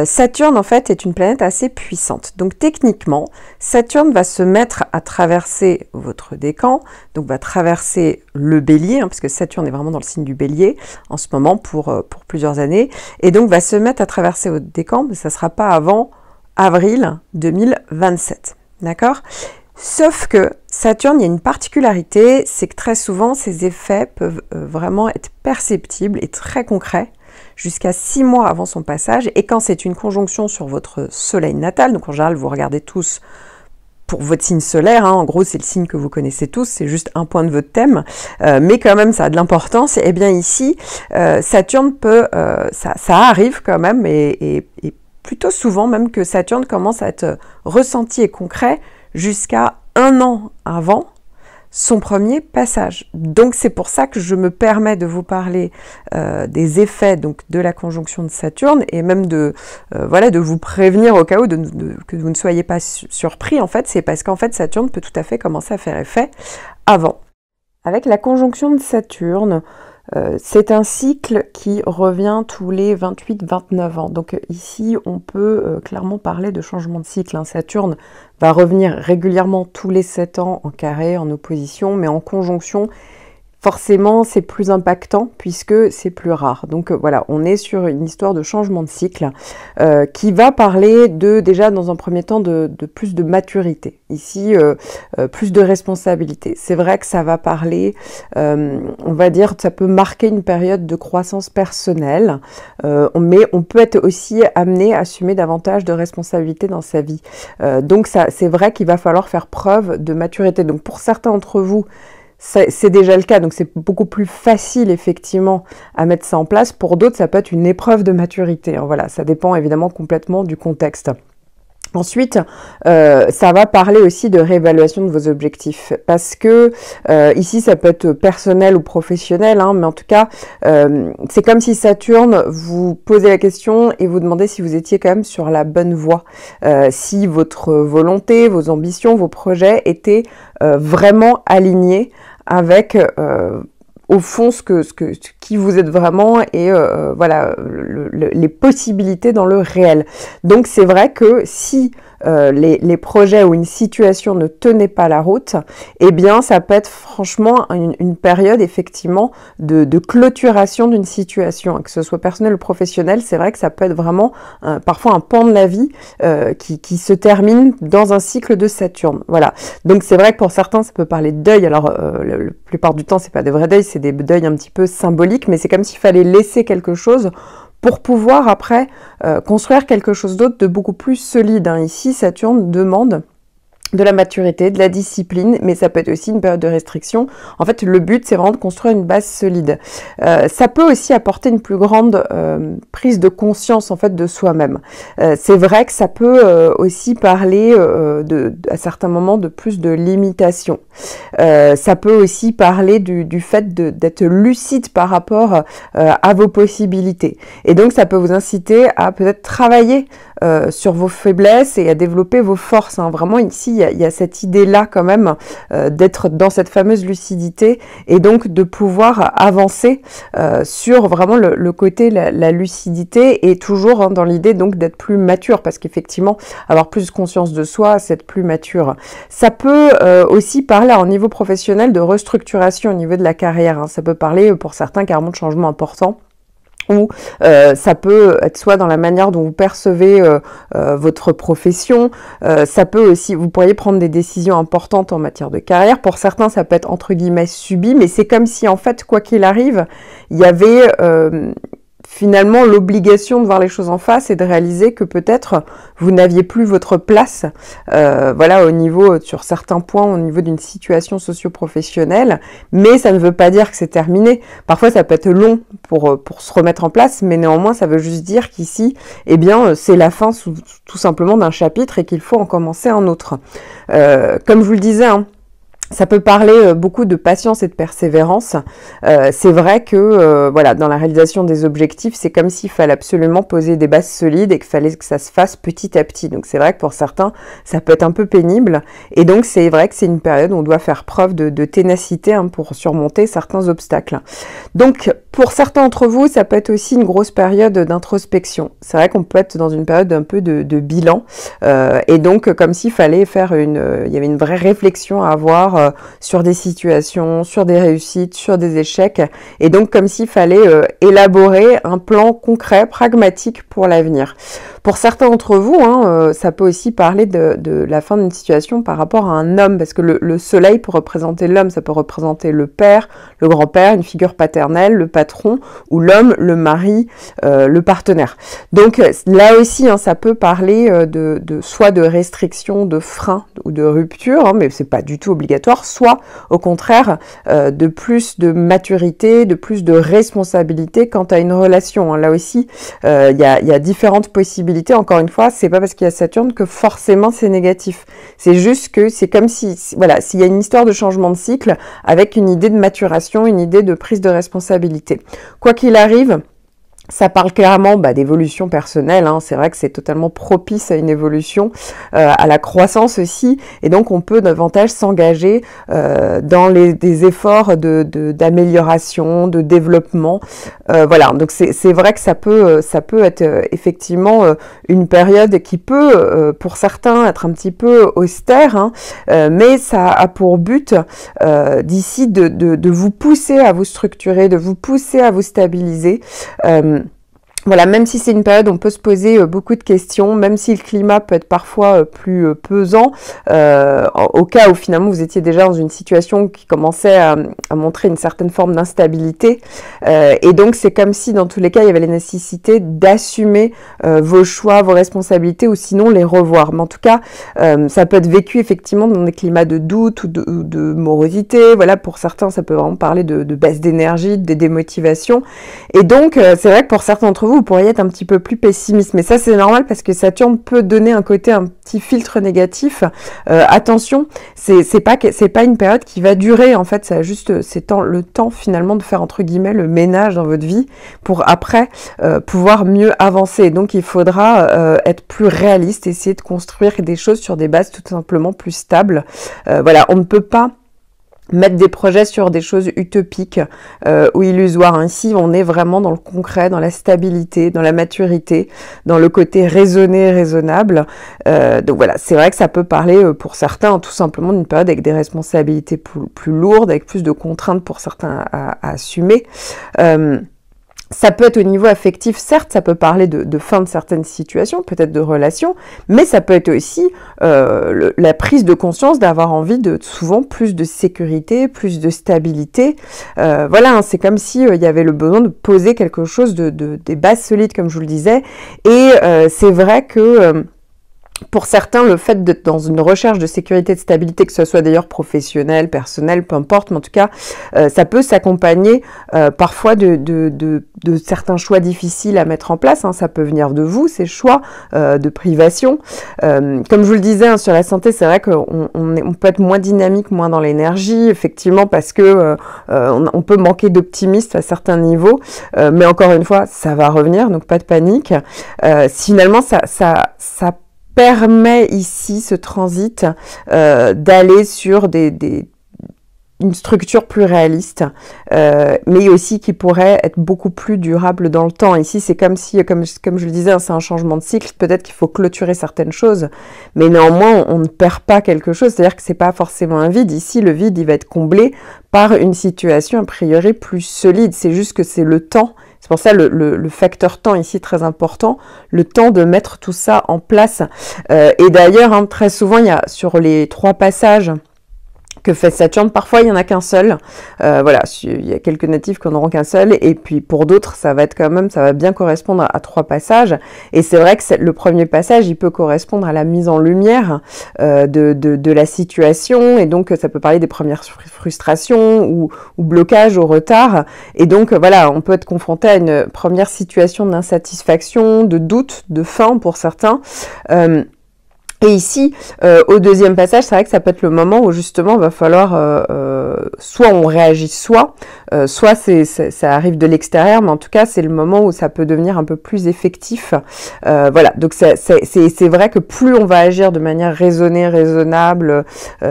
Saturne en fait est une planète assez puissante. Donc techniquement, Saturne va se mettre à traverser votre décan, donc va traverser le Bélier, hein, parce que Saturne est vraiment dans le signe du Bélier en ce moment pour plusieurs années, et donc va se mettre à traverser votre décan, mais ça ne sera pas avant avril 2027. D'accord ? Sauf que Saturne, il y a une particularité, c'est que très souvent, ces effets peuvent vraiment être perceptibles et très concrets jusqu'à 6 mois avant son passage. Et quand c'est une conjonction sur votre soleil natal, donc en général, vous regardez tous pour votre signe solaire, hein, en gros, c'est le signe que vous connaissez tous, c'est juste un point de votre thème, mais quand même, ça a de l'importance. Et bien ici, Saturne peut, ça arrive quand même, et plutôt souvent même que Saturne commence à être ressenti et concret jusqu'à 1 an avant son premier passage. Donc c'est pour ça que je me permets de vous parler des effets donc de la conjonction de Saturne, et même de voilà, de vous prévenir au cas où que vous ne soyez pas surpris. En fait, c'est parce qu'en fait Saturne peut tout à fait commencer à faire effet avant. Avec la conjonction de Saturne, c'est un cycle qui revient tous les 28-29 ans. Donc ici, on peut clairement parler de changement de cycle, hein. Saturne va revenir régulièrement tous les 7 ans en carré, en opposition, mais en conjonction, forcément, c'est plus impactant puisque c'est plus rare. Donc voilà, on est sur une histoire de changement de cycle qui va parler déjà dans un premier temps de plus de maturité. Ici, plus de responsabilité. C'est vrai que ça va parler, on va dire, ça peut marquer une période de croissance personnelle, mais on peut être aussi amené à assumer davantage de responsabilités dans sa vie. Donc c'est vrai qu'il va falloir faire preuve de maturité. Donc pour certains d'entre vous, c'est déjà le cas, donc c'est beaucoup plus facile effectivement à mettre ça en place. Pour d'autres, ça peut être une épreuve de maturité. Alors, voilà, ça dépend évidemment complètement du contexte. Ensuite, ça va parler aussi de réévaluation de vos objectifs, parce que ici, ça peut être personnel ou professionnel, hein, mais en tout cas, c'est comme si Saturne vous posait la question et vous demandait si vous étiez quand même sur la bonne voie, si votre volonté, vos ambitions, vos projets étaient vraiment alignés avec au fond qui vous êtes vraiment, et voilà les possibilités dans le réel. Donc c'est vrai que si les projets où une situation ne tenait pas la route, eh bien ça peut être franchement une période effectivement de clôturation d'une situation, que ce soit personnel ou professionnel. C'est vrai que ça peut être vraiment parfois un pan de la vie qui se termine dans un cycle de Saturne. Voilà. Donc c'est vrai que pour certains ça peut parler de deuil. Alors la plupart du temps c'est pas des vrais deuils, c'est des deuils un petit peu symboliques, mais c'est comme s'il fallait laisser quelque chose pour pouvoir après construire quelque chose d'autre de beaucoup plus solide. Ici Saturne demande de la maturité, de la discipline, mais ça peut être aussi une période de restriction. En fait, le but, c'est vraiment de construire une base solide. Ça peut aussi apporter une plus grande prise de conscience, en fait, de soi-même. C'est vrai que ça peut aussi parler, à certains moments, de plus de limitation. Ça peut aussi parler du fait d'être lucide par rapport à vos possibilités. Et donc, ça peut vous inciter à peut-être travailler sur vos faiblesses et à développer vos forces. Vraiment, ici, il y a cette idée-là quand même d'être dans cette fameuse lucidité et donc de pouvoir avancer sur vraiment le côté la lucidité et toujours dans l'idée donc d'être plus mature, parce qu'effectivement, avoir plus conscience de soi, c'est être plus mature. Ça peut aussi parler au niveau professionnel de restructuration au niveau de la carrière. Ça peut parler pour certains carrément de changements importants. Ou ça peut être soit dans la manière dont vous percevez votre profession, ça peut aussi, vous pourriez prendre des décisions importantes en matière de carrière. Pour certains, ça peut être entre guillemets subi, mais c'est comme si en fait, quoi qu'il arrive, il y avait finalement l'obligation de voir les choses en face et de réaliser que peut-être vous n'aviez plus votre place, voilà, au niveau, sur certains points, au niveau d'une situation socio-professionnelle, mais ça ne veut pas dire que c'est terminé. Parfois, ça peut être long pour se remettre en place, mais néanmoins, ça veut juste dire qu'ici, eh bien, c'est la fin tout simplement d'un chapitre et qu'il faut en commencer un autre. Comme je vous le disais, ça peut parler beaucoup de patience et de persévérance. C'est vrai que voilà, dans la réalisation des objectifs, c'est comme s'il fallait absolument poser des bases solides et qu'il fallait que ça se fasse petit à petit. Donc c'est vrai que pour certains, ça peut être un peu pénible. Et donc c'est vrai que c'est une période où on doit faire preuve de ténacité pour surmonter certains obstacles. Donc pour certains d'entre vous, ça peut être aussi une grosse période d'introspection. C'est vrai qu'on peut être dans une période un peu de bilan. Et donc comme s'il fallait faire il y avait une vraie réflexion à avoir sur des situations, sur des réussites, sur des échecs, et donc comme s'il fallait élaborer un plan concret, pragmatique pour l'avenir. Pour certains d'entre vous, ça peut aussi parler de la fin d'une situation par rapport à un homme, parce que le soleil peut représenter l'homme, ça peut représenter le père, le grand-père, une figure paternelle, le patron, ou l'homme, le mari, le partenaire. Donc là aussi, ça peut parler soit de restriction, de frein ou de rupture, mais c'est pas du tout obligatoire, soit au contraire de plus de maturité, de plus de responsabilité quant à une relation. Là aussi, il y a différentes possibilités. Encore une fois, c'est pas parce qu'il y a Saturne que forcément c'est négatif. C'est juste que c'est comme si, voilà, s'il y a une histoire de changement de cycle avec une idée de maturation, une idée de prise de responsabilité. Quoi qu'il arrive, ça parle clairement d'évolution personnelle, c'est vrai que c'est totalement propice à une évolution, à la croissance aussi, et donc on peut davantage s'engager dans des efforts d'amélioration, de développement, voilà. Donc c'est vrai que ça peut être effectivement une période qui peut, pour certains, être un petit peu austère, mais ça a pour but d'ici de vous pousser à vous structurer, de vous pousser à vous stabiliser. Voilà, même si c'est une période où on peut se poser beaucoup de questions, même si le climat peut être parfois plus pesant, au cas où finalement vous étiez déjà dans une situation qui commençait à montrer une certaine forme d'instabilité, et donc c'est comme si dans tous les cas il y avait la nécessité d'assumer vos choix, vos responsabilités, ou sinon les revoir. Mais en tout cas, ça peut être vécu effectivement dans des climats de doute ou de morosité. Voilà, pour certains ça peut vraiment parler de baisse d'énergie, de démotivation, et donc c'est vrai que pour certains d'entre vous pourriez être un petit peu plus pessimiste, mais ça c'est normal parce que Saturne peut donner un petit filtre négatif. Attention, c'est pas une période qui va durer, en fait, c'est juste le temps finalement de faire entre guillemets le ménage dans votre vie pour après pouvoir mieux avancer. Donc il faudra être plus réaliste, essayer de construire des choses sur des bases tout simplement plus stables. Voilà, on ne peut pas mettre des projets sur des choses utopiques ou illusoires. Ici, on est vraiment dans le concret, dans la stabilité, dans la maturité, dans le côté raisonné, raisonnable. Donc voilà, c'est vrai que ça peut parler pour certains tout simplement d'une période avec des responsabilités plus lourdes, avec plus de contraintes pour certains à assumer. Ça peut être au niveau affectif, certes, ça peut parler de fin de certaines situations, peut-être de relations, mais ça peut être aussi la prise de conscience d'avoir envie de souvent plus de sécurité, plus de stabilité. Voilà, hein, c'est comme si il y avait le besoin de poser quelque chose des bases solides, comme je vous le disais. Et c'est vrai que pour certains, le fait d'être dans une recherche de sécurité et de stabilité, que ce soit d'ailleurs professionnel, personnel, peu importe, mais en tout cas, ça peut s'accompagner parfois de certains choix difficiles à mettre en place. Hein. Ça peut venir de vous, ces choix de privation. Comme je vous le disais, hein, sur la santé, c'est vrai qu'on peut être moins dynamique, moins dans l'énergie, effectivement, parce que on peut manquer d'optimisme à certains niveaux. Mais encore une fois, ça va revenir, donc pas de panique. Finalement, ça permet ici, ce transit, d'aller sur une structure plus réaliste, mais aussi qui pourrait être beaucoup plus durable dans le temps. Ici, c'est comme si, comme je le disais, hein, c'est un changement de cycle. Peut-être qu'il faut clôturer certaines choses, mais néanmoins, on ne perd pas quelque chose. C'est-à-dire que c'est pas forcément un vide. Ici, le vide, il va être comblé par une situation a priori plus solide. C'est juste que c'est le temps. C'est pour ça le facteur temps ici très important, le temps de mettre tout ça en place. Et d'ailleurs, hein, très souvent, il y a sur les 3 passages que fait Saturne, parfois il n'y en a qu'un seul. Voilà, il y a quelques natifs qui n'en auront qu'un seul, et puis pour d'autres, ça va bien correspondre à 3 passages. Et c'est vrai que le premier passage, il peut correspondre à la mise en lumière de la situation, et donc ça peut parler des premières frustrations ou blocages au retard. Et donc voilà, on peut être confronté à une première situation d'insatisfaction, de doute, de faim pour certains. Et ici, au deuxième passage, c'est vrai que ça peut être le moment où justement il va falloir soit on réagit soit ça arrive de l'extérieur, mais en tout cas c'est le moment où ça peut devenir un peu plus effectif. Voilà, donc c'est vrai que plus on va agir de manière raisonnée, raisonnable,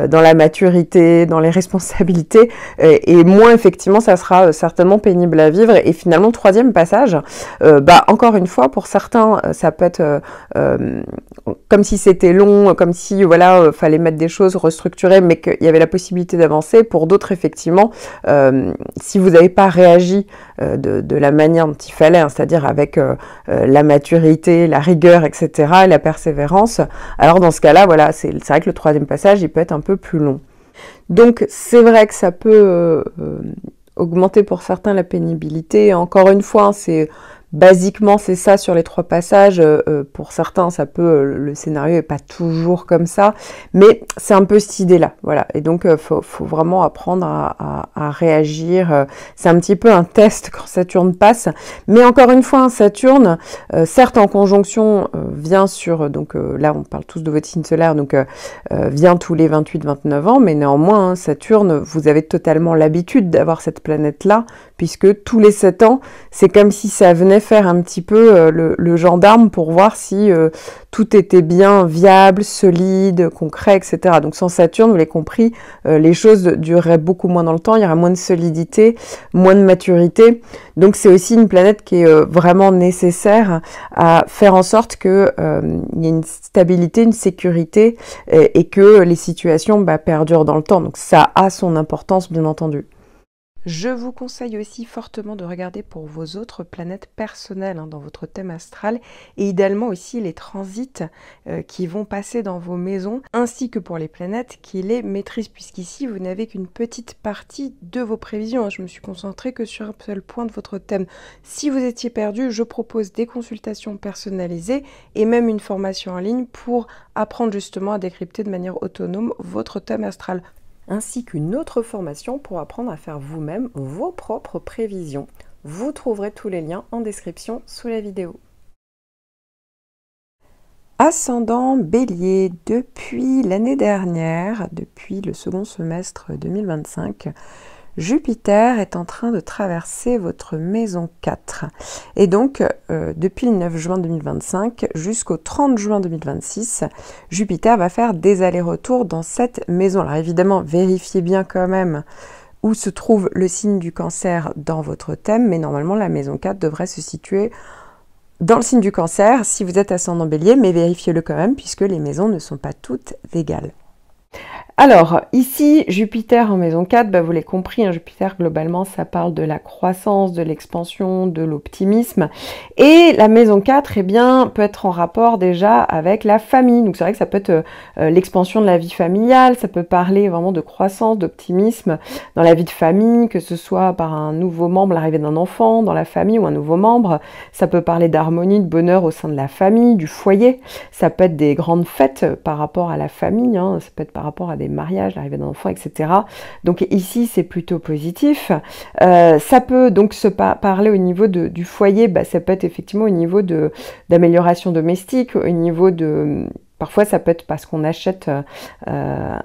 dans la maturité, dans les responsabilités, et moins effectivement ça sera certainement pénible à vivre. Et finalement, le troisième passage, encore une fois, pour certains, ça peut être comme si c'était long, comme si voilà, fallait mettre des choses, restructurer, mais qu'il y avait la possibilité d'avancer. Pour d'autres, effectivement, si vous n'avez pas réagi de la manière dont il fallait, hein, c'est-à-dire avec la maturité, la rigueur, etc., et la persévérance, alors dans ce cas-là, voilà, c'est vrai que le troisième passage, il peut être un peu plus long. Donc c'est vrai que ça peut augmenter pour certains la pénibilité. Encore une fois, hein, basiquement, c'est ça sur les 3 passages. Pour certains, le scénario est pas toujours comme ça, mais c'est un peu cette idée-là, voilà. Et donc, faut vraiment apprendre à réagir. C'est un petit peu un test quand Saturne passe, mais encore une fois, Saturne, certes en conjonction, vient sur, donc là, on parle tous de votre signe solaire, donc vient tous les 28-29 ans, mais néanmoins, Saturne, vous avez totalement l'habitude d'avoir cette planète-là, puisque tous les 7 ans, c'est comme si ça venait faire un petit peu le gendarme pour voir si tout était bien viable, solide, concret, etc. Donc sans Saturne, vous l'avez compris, les choses dureraient beaucoup moins dans le temps, il y aurait moins de solidité, moins de maturité. Donc c'est aussi une planète qui est vraiment nécessaire à faire en sorte qu'il y ait une stabilité, une sécurité, et que les situations perdurent dans le temps. Donc ça a son importance, bien entendu. Je vous conseille aussi fortement de regarder pour vos autres planètes personnelles dans votre thème astral, et idéalement aussi les transits qui vont passer dans vos maisons, ainsi que pour les planètes qui les maîtrisent, puisqu'ici vous n'avez qu'une petite partie de vos prévisions. Je me suis concentrée que sur un seul point de votre thème. Si vous étiez perdu, je propose des consultations personnalisées et même une formation en ligne pour apprendre justement à décrypter de manière autonome votre thème astral, ainsi qu'une autre formation pour apprendre à faire vous-même vos propres prévisions. Vous trouverez tous les liens en description sous la vidéo. Ascendant Bélier, depuis l'année dernière, depuis le second semestre 2025, Jupiter est en train de traverser votre maison 4. Et donc, depuis le 9 juin 2025 jusqu'au 30 juin 2026, Jupiter va faire des allers-retours dans cette maison. Alors évidemment, vérifiez bien quand même où se trouve le signe du Cancer dans votre thème, mais normalement, la maison 4 devrait se situer dans le signe du Cancer si vous êtes ascendant Bélier, mais vérifiez-le quand même puisque les maisons ne sont pas toutes égales. Alors, ici, Jupiter en maison 4, vous l'avez compris, hein, Jupiter, globalement, ça parle de la croissance, de l'expansion, de l'optimisme. Et la maison 4, eh bien, peut être en rapport déjà avec la famille. Donc, c'est vrai que ça peut être l'expansion de la vie familiale, ça peut parler vraiment de croissance, d'optimisme dans la vie de famille, que ce soit par un nouveau membre, l'arrivée d'un enfant dans la famille ou un nouveau membre. Ça peut parler d'harmonie, de bonheur au sein de la famille, du foyer. Ça peut être des grandes fêtes par rapport à la famille, hein, ça peut être par rapport à des mariage, l'arrivée d'un enfant, etc. Donc ici, c'est plutôt positif. Ça peut donc se parler au niveau du foyer, ça peut être effectivement au niveau d'amélioration domestique, au niveau de... Parfois, ça peut être parce qu'on achète un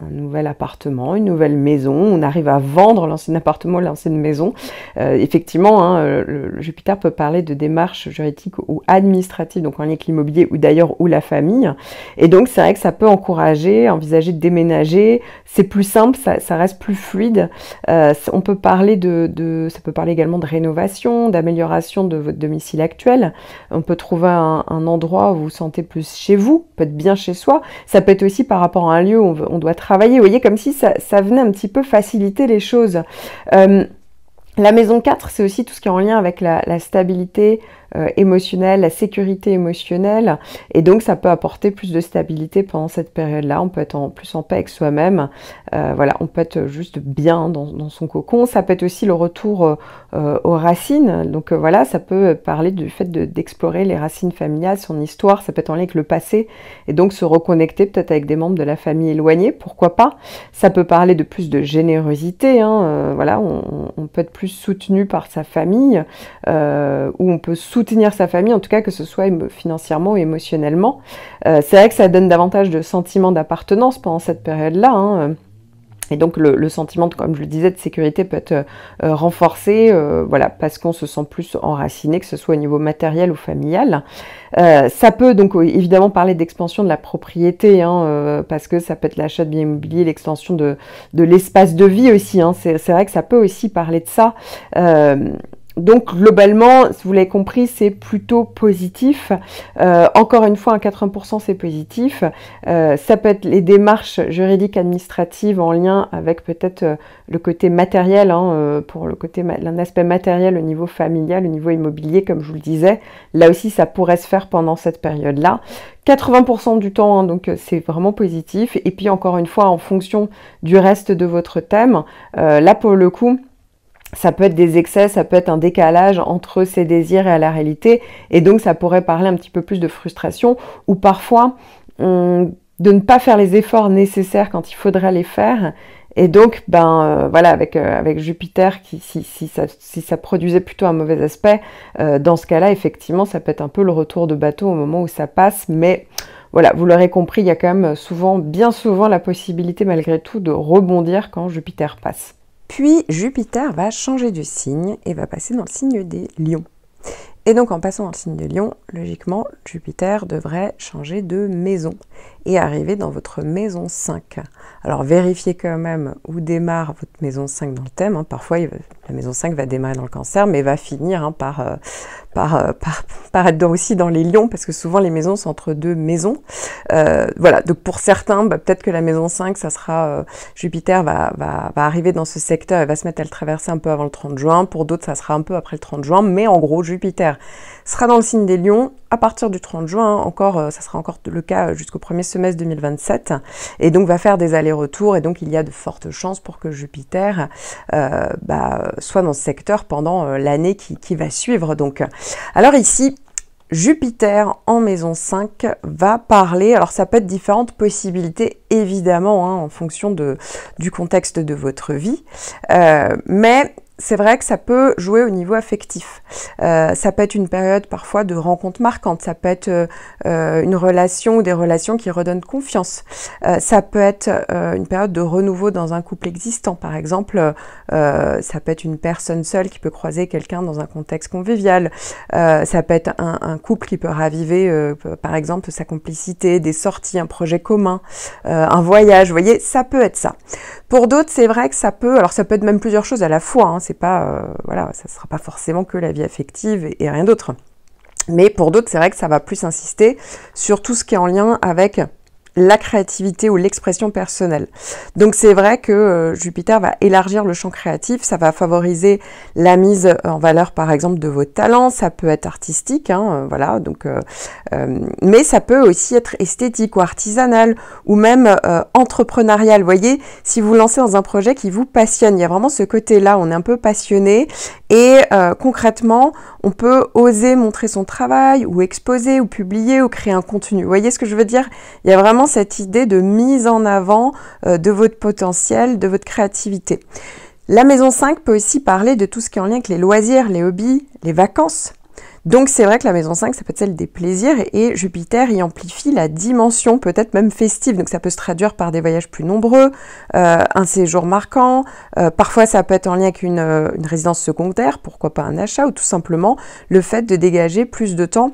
nouvel appartement, une nouvelle maison, on arrive à vendre l'ancien appartement, l'ancienne maison. Effectivement, hein, le Jupiter peut parler de démarches juridiques ou administratives, donc en lien avec l'immobilier ou d'ailleurs ou la famille. Et donc, c'est vrai que ça peut encourager, envisager de déménager. C'est plus simple, ça reste plus fluide. On peut parler ça peut parler également de rénovation, d'amélioration de votre domicile actuel. On peut trouver un endroit où vous vous sentez plus chez vous, peut être bien chez soi. Ça peut être aussi par rapport à un lieu où on doit travailler. Vous voyez, comme si ça venait un petit peu faciliter les choses. La maison 4, c'est aussi tout ce qui est en lien avec la stabilité émotionnelle, la sécurité émotionnelle. Et donc, ça peut apporter plus de stabilité pendant cette période-là. On peut être plus en paix avec soi-même. Voilà, on peut être juste bien dans son cocon. Ça peut être aussi le retour aux racines. Donc voilà, ça peut parler du fait d'explorer les racines familiales, son histoire. Ça peut être en lien avec le passé. Et donc, se reconnecter peut-être avec des membres de la famille éloignés. Pourquoi pas? Ça peut parler de plus de générosité. Hein. Voilà, on peut être plus soutenu par sa famille, ou on peut soutenir sa famille, en tout cas que ce soit financièrement ou émotionnellement. C'est vrai que ça donne davantage de sentiments d'appartenance pendant cette période-là, hein. Et donc le sentiment, comme je le disais, de sécurité peut être renforcé, voilà, parce qu'on se sent plus enraciné, que ce soit au niveau matériel ou familial. Ça peut donc évidemment parler d'expansion de la propriété, hein, parce que ça peut être l'achat de biens immobiliers, l'extension de l'espace de vie aussi, hein. C'est vrai que ça peut aussi parler de ça. Donc globalement, si vous l'avez compris, c'est plutôt positif. Encore une fois, à 80% c'est positif. Ça peut être les démarches juridiques administratives en lien avec peut-être le côté matériel, hein, pour un aspect matériel au niveau familial, au niveau immobilier, comme je vous le disais. Là aussi, ça pourrait se faire pendant cette période-là. 80% du temps, hein, donc c'est vraiment positif. Et puis encore une fois, en fonction du reste de votre thème, là pour le coup, ça peut être des excès, ça peut être un décalage entre ses désirs et la réalité. Et donc, ça pourrait parler un petit peu plus de frustration ou parfois de ne pas faire les efforts nécessaires quand il faudrait les faire. Et donc, voilà, avec Jupiter, si ça produisait plutôt un mauvais aspect, dans ce cas-là, effectivement, ça peut être un peu le retour de bateau au moment où ça passe. Mais voilà, vous l'aurez compris, il y a quand même bien souvent la possibilité, malgré tout, de rebondir quand Jupiter passe. Puis Jupiter va changer de signe et va passer dans le signe des Lions. Et donc en passant dans le signe de Lion, logiquement, Jupiter devrait changer de maison et arriver dans votre maison 5. Alors vérifiez quand même où démarre votre maison 5 dans le thème, hein. Parfois la maison 5 va démarrer dans le Cancer, mais va finir, hein, par être aussi dans les Lions, parce que souvent les maisons sont entre deux maisons. Voilà, donc pour certains, peut-être que la maison 5, ça sera Jupiter va arriver dans ce secteur et va se mettre à le traverser un peu avant le 30 juin. Pour d'autres, ça sera un peu après le 30 juin, mais en gros, Jupiter sera dans le signe des Lions à partir du 30 juin, ça sera encore le cas jusqu'au premier semestre 2027, et donc va faire des allers-retours, et donc il y a de fortes chances pour que Jupiter soit dans ce secteur pendant l'année qui va suivre. Donc, alors ici, Jupiter en maison 5 va parler, alors ça peut être différentes possibilités évidemment, hein, en fonction du contexte de votre vie, mais c'est vrai que ça peut jouer au niveau affectif. Ça peut être une période parfois de rencontres marquantes, ça peut être une relation ou des relations qui redonnent confiance. Ça peut être une période de renouveau dans un couple existant. Par exemple, ça peut être une personne seule qui peut croiser quelqu'un dans un contexte convivial. Ça peut être un couple qui peut raviver, par exemple, sa complicité, des sorties, un projet commun, un voyage. Vous voyez, ça peut être ça. Pour d'autres, c'est vrai que ça peut être même plusieurs choses à la fois, hein, c'est pas, voilà, ça sera pas forcément que la vie affective et rien d'autre. Mais pour d'autres, c'est vrai que ça va plus insister sur tout ce qui est en lien avec la créativité ou l'expression personnelle. Donc c'est vrai que Jupiter va élargir le champ créatif, ça va favoriser la mise en valeur par exemple de vos talents, ça peut être artistique, hein, voilà, donc, mais ça peut aussi être esthétique ou artisanal ou même entrepreneurial. Vous voyez, si vous lancez dans un projet qui vous passionne, il y a vraiment ce côté-là, on est un peu passionné et concrètement, on peut oser montrer son travail ou exposer ou publier ou créer un contenu. Vous voyez ce que je veux dire? Il y a vraiment cette idée de mise en avant de votre potentiel, de votre créativité. La maison 5 peut aussi parler de tout ce qui est en lien avec les loisirs, les hobbies, les vacances. Donc c'est vrai que la maison 5, ça peut être celle des plaisirs et Jupiter y amplifie la dimension peut-être même festive. Donc ça peut se traduire par des voyages plus nombreux, un séjour marquant, parfois ça peut être en lien avec une résidence secondaire, pourquoi pas un achat ou tout simplement le fait de dégager plus de temps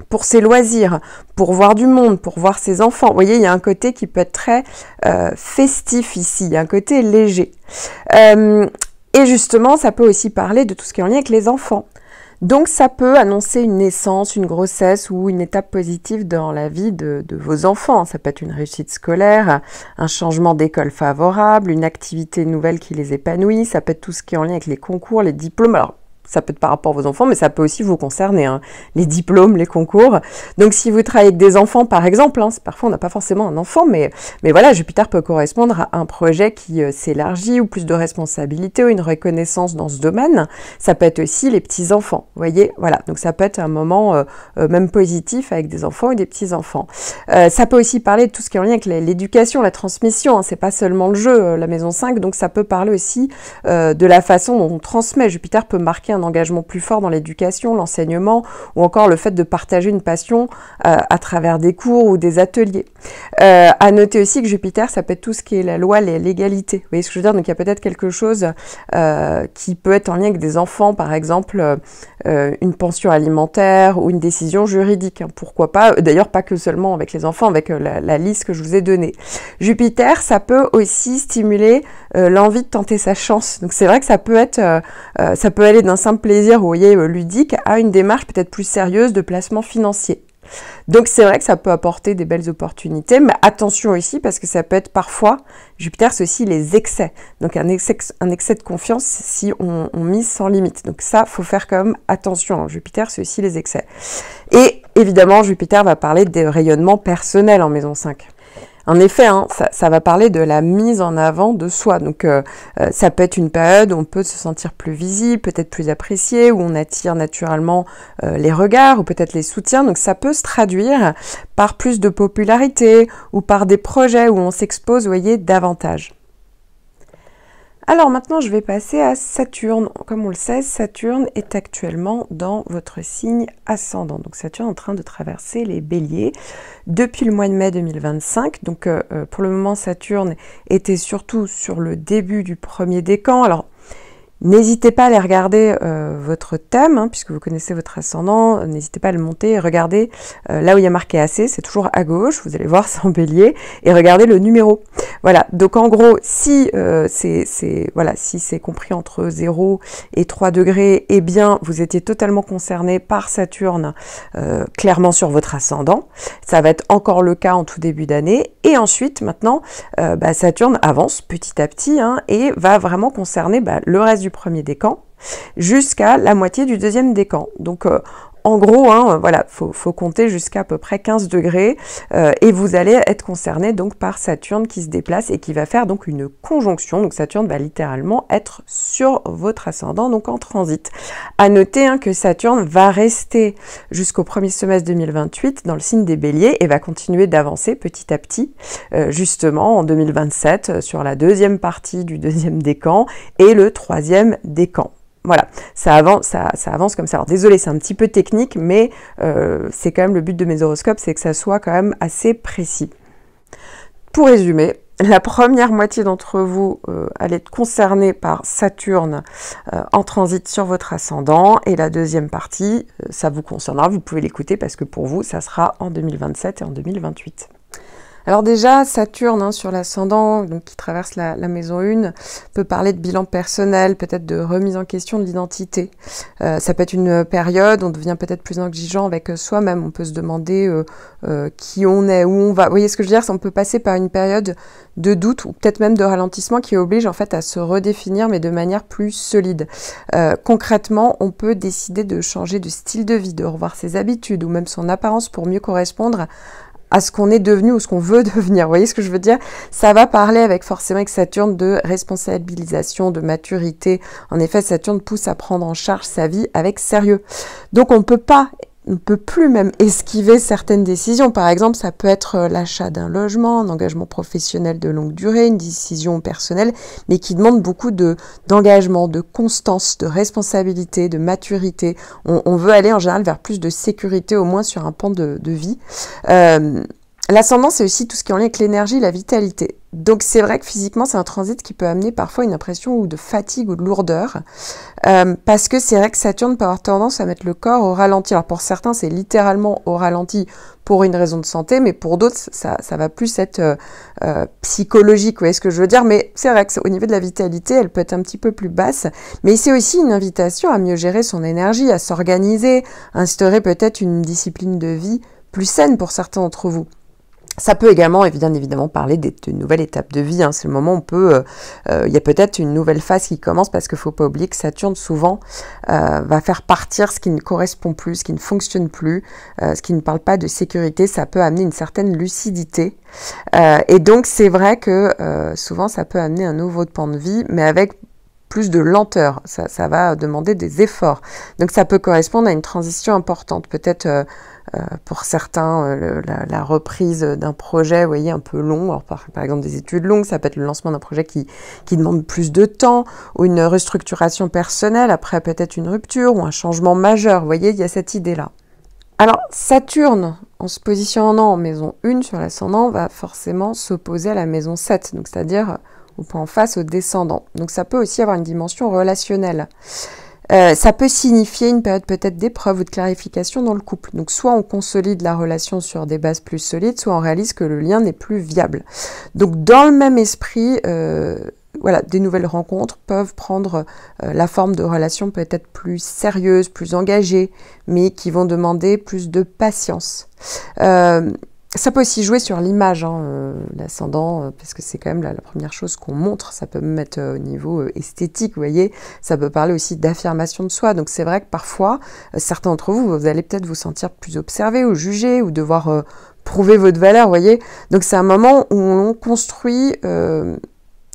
pour ses loisirs, pour voir du monde, pour voir ses enfants. Vous voyez, il y a un côté qui peut être très festif ici, il y a un côté léger. Et justement, ça peut aussi parler de tout ce qui est en lien avec les enfants. Donc ça peut annoncer une naissance, une grossesse ou une étape positive dans la vie de vos enfants. Ça peut être une réussite scolaire, un changement d'école favorable, une activité nouvelle qui les épanouit. Ça peut être tout ce qui est en lien avec les concours, les diplômes. Alors, ça peut être par rapport à vos enfants, mais ça peut aussi vous concerner, hein, les diplômes, les concours. Donc, si vous travaillez avec des enfants, par exemple, hein, parfois on n'a pas forcément un enfant, mais voilà, Jupiter peut correspondre à un projet qui s'élargit ou plus de responsabilité ou une reconnaissance dans ce domaine. Ça peut être aussi les petits-enfants, vous voyez, voilà. Donc, ça peut être un moment même positif avec des enfants et des petits-enfants. Ça peut aussi parler de tout ce qui est en lien avec l'éducation, la transmission, hein, c'est pas seulement le jeu, la maison 5, donc ça peut parler aussi de la façon dont on transmet. Jupiter peut marquer un engagement plus fort dans l'éducation, l'enseignement ou encore le fait de partager une passion à travers des cours ou des ateliers. À noter aussi que Jupiter, ça peut être tout ce qui est la loi, l'égalité. Vous voyez ce que je veux dire? Donc il y a peut-être quelque chose qui peut être en lien avec des enfants, par exemple une pension alimentaire ou une décision juridique. Hein. Pourquoi pas? D'ailleurs, pas que seulement avec les enfants, avec la liste que je vous ai donnée. Jupiter, ça peut aussi stimuler l'envie de tenter sa chance. Donc c'est vrai que ça peut aller d'un simple plaisir, vous voyez, ludique, à une démarche peut-être plus sérieuse de placement financier. Donc c'est vrai que ça peut apporter des belles opportunités, mais attention aussi parce que ça peut être parfois, Jupiter c'est aussi les excès, donc un excès de confiance si on mise sans limite. Donc ça, faut faire quand même attention, Jupiter c'est aussi les excès. Et évidemment, Jupiter va parler des rayonnements personnels en maison 5. En effet, hein, ça va parler de la mise en avant de soi. Donc, ça peut être une période où on peut se sentir plus visible, peut-être plus apprécié, où on attire naturellement les regards ou peut-être les soutiens. Donc, ça peut se traduire par plus de popularité ou par des projets où on s'expose, vous voyez, davantage. Alors maintenant, je vais passer à Saturne. Comme on le sait, Saturne est actuellement dans votre signe ascendant. Donc Saturne est en train de traverser les Béliers depuis le mois de mai 2025. Donc pour le moment, Saturne était surtout sur le début du premier décan. Alors n'hésitez pas à aller regarder votre thème, hein, puisque vous connaissez votre ascendant, n'hésitez pas à le monter et regardez là où il y a marqué AC, c'est toujours à gauche, vous allez voir, c'est en bélier, et regardez le numéro. Voilà, donc en gros, si c'est compris entre 0 et 3 degrés, eh bien, vous étiez totalement concerné par Saturne, clairement sur votre ascendant. Ça va être encore le cas en tout début d'année. Et ensuite, maintenant, Saturne avance petit à petit hein, et va vraiment concerner le reste du premier décan jusqu'à la moitié du deuxième décan. Donc, en gros, hein, voilà, faut compter jusqu'à à peu près 15 degrés et vous allez être concerné donc par Saturne qui se déplace et qui va faire donc une conjonction. Donc Saturne va littéralement être sur votre ascendant, donc en transit. À noter hein, que Saturne va rester jusqu'au premier semestre 2028 dans le signe des Béliers et va continuer d'avancer petit à petit, justement en 2027 sur la deuxième partie du deuxième décan et le troisième décan. Voilà, ça avance comme ça. Alors désolé, c'est un petit peu technique, mais c'est quand même le but de mes horoscopes, c'est que ça soit quand même assez précis. Pour résumer, la première moitié d'entre vous allez être concernée par Saturne en transit sur votre ascendant, et la deuxième partie, ça vous concernera, vous pouvez l'écouter parce que pour vous, ça sera en 2027 et en 2028. Alors déjà, Saturne hein, sur l'ascendant, donc qui traverse la maison 1, peut parler de bilan personnel, peut-être de remise en question de l'identité. Ça peut être une période où on devient peut-être plus exigeant avec soi-même. On peut se demander qui on est, où on va. Vous voyez ce que je veux dire? On peut passer par une période de doute ou peut-être même de ralentissement qui oblige en fait à se redéfinir, mais de manière plus solide. Concrètement, on peut décider de changer de style de vie, de revoir ses habitudes ou même son apparence pour mieux correspondre à ce qu'on est devenu ou ce qu'on veut devenir. Vous voyez ce que je veux dire? Ça va parler avec forcément avec Saturne de responsabilisation, de maturité. En effet, Saturne pousse à prendre en charge sa vie avec sérieux. Donc on ne peut plus même esquiver certaines décisions. Par exemple, ça peut être l'achat d'un logement, un engagement professionnel de longue durée, une décision personnelle, mais qui demande beaucoup d'engagement, de constance, de responsabilité, de maturité. On veut aller en général vers plus de sécurité, au moins sur un pan de vie. L'ascendant, c'est aussi tout ce qui est en lien avec l'énergie, la vitalité. Donc c'est vrai que physiquement, c'est un transit qui peut amener parfois une impression ou de fatigue ou de lourdeur, parce que c'est vrai que Saturne peut avoir tendance à mettre le corps au ralenti. Alors pour certains, c'est littéralement au ralenti pour une raison de santé, mais pour d'autres, ça va plus être psychologique, vous voyez ce que je veux dire. Mais c'est vrai qu'au niveau de la vitalité, elle peut être un petit peu plus basse, mais c'est aussi une invitation à mieux gérer son énergie, à s'organiser, à instaurer peut-être une discipline de vie plus saine pour certains d'entre vous. Ça peut également, bien évidemment, parler d'une nouvelle étape de vie. Hein. C'est le moment où on peut, il y a peut-être une nouvelle phase qui commence, parce qu'il ne faut pas oublier que Saturne, souvent, va faire partir ce qui ne correspond plus, ce qui ne fonctionne plus, ce qui ne parle pas de sécurité. Ça peut amener une certaine lucidité. Et donc, c'est vrai que souvent, ça peut amener un nouveau pan de vie, mais avec plus de lenteur, ça va demander des efforts. Donc ça peut correspondre à une transition importante, peut-être pour certains la reprise d'un projet, vous voyez, un peu long. Alors, par exemple des études longues, ça peut être le lancement d'un projet qui demande plus de temps, ou une restructuration personnelle, après peut-être une rupture ou un changement majeur, vous voyez, il y a cette idée-là. Alors Saturne, en se positionnant en maison 1 sur l'ascendant, va forcément s'opposer à la maison 7, donc c'est-à-dire au point en face au descendant. Donc ça peut aussi avoir une dimension relationnelle. Ça peut signifier une période peut-être d'épreuve ou de clarification dans le couple. Donc soit on consolide la relation sur des bases plus solides, soit on réalise que le lien n'est plus viable. Donc dans le même esprit, voilà, des nouvelles rencontres peuvent prendre la forme de relations peut-être plus sérieuses, plus engagées, mais qui vont demander plus de patience. Ça peut aussi jouer sur l'image, hein, l'ascendant, parce que c'est quand même la première chose qu'on montre. Ça peut même être au niveau esthétique, vous voyez. Ça peut parler aussi d'affirmation de soi. Donc c'est vrai que parfois, certains d'entre vous, vous allez peut-être vous sentir plus observé ou jugé, ou devoir prouver votre valeur, vous voyez. Donc c'est un moment où on construit une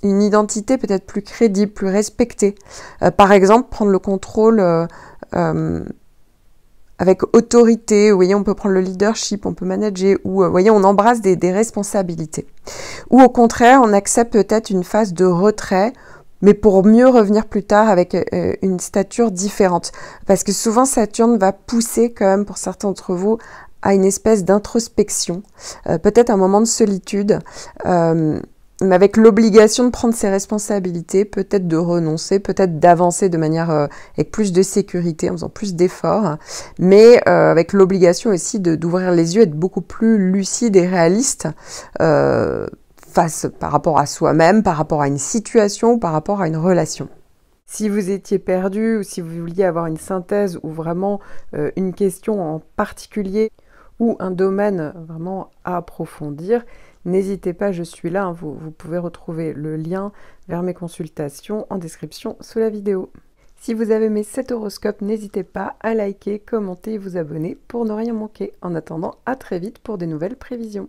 identité peut-être plus crédible, plus respectée. Par exemple, prendre le contrôle avec autorité, vous voyez, on peut prendre le leadership, on peut manager, ou vous voyez, on embrasse des responsabilités. Ou au contraire, on accepte peut-être une phase de retrait, mais pour mieux revenir plus tard avec une stature différente. Parce que souvent, Saturne va pousser quand même, pour certains d'entre vous, à une espèce d'introspection, peut-être un moment de solitude, mais avec l'obligation de prendre ses responsabilités, peut-être de renoncer, peut-être d'avancer de manière avec plus de sécurité, en faisant plus d'efforts, mais avec l'obligation aussi d'ouvrir les yeux, être beaucoup plus lucide et réaliste par rapport à soi-même, par rapport à une situation, par rapport à une relation. Si vous étiez perdu, ou si vous vouliez avoir une synthèse ou vraiment une question en particulier ou un domaine vraiment à approfondir, n'hésitez pas, je suis là, hein, vous pouvez retrouver le lien vers mes consultations en description sous la vidéo. Si vous avez aimé cet horoscope, n'hésitez pas à liker, commenter et vous abonner pour ne rien manquer. En attendant, à très vite pour de nouvelles prévisions.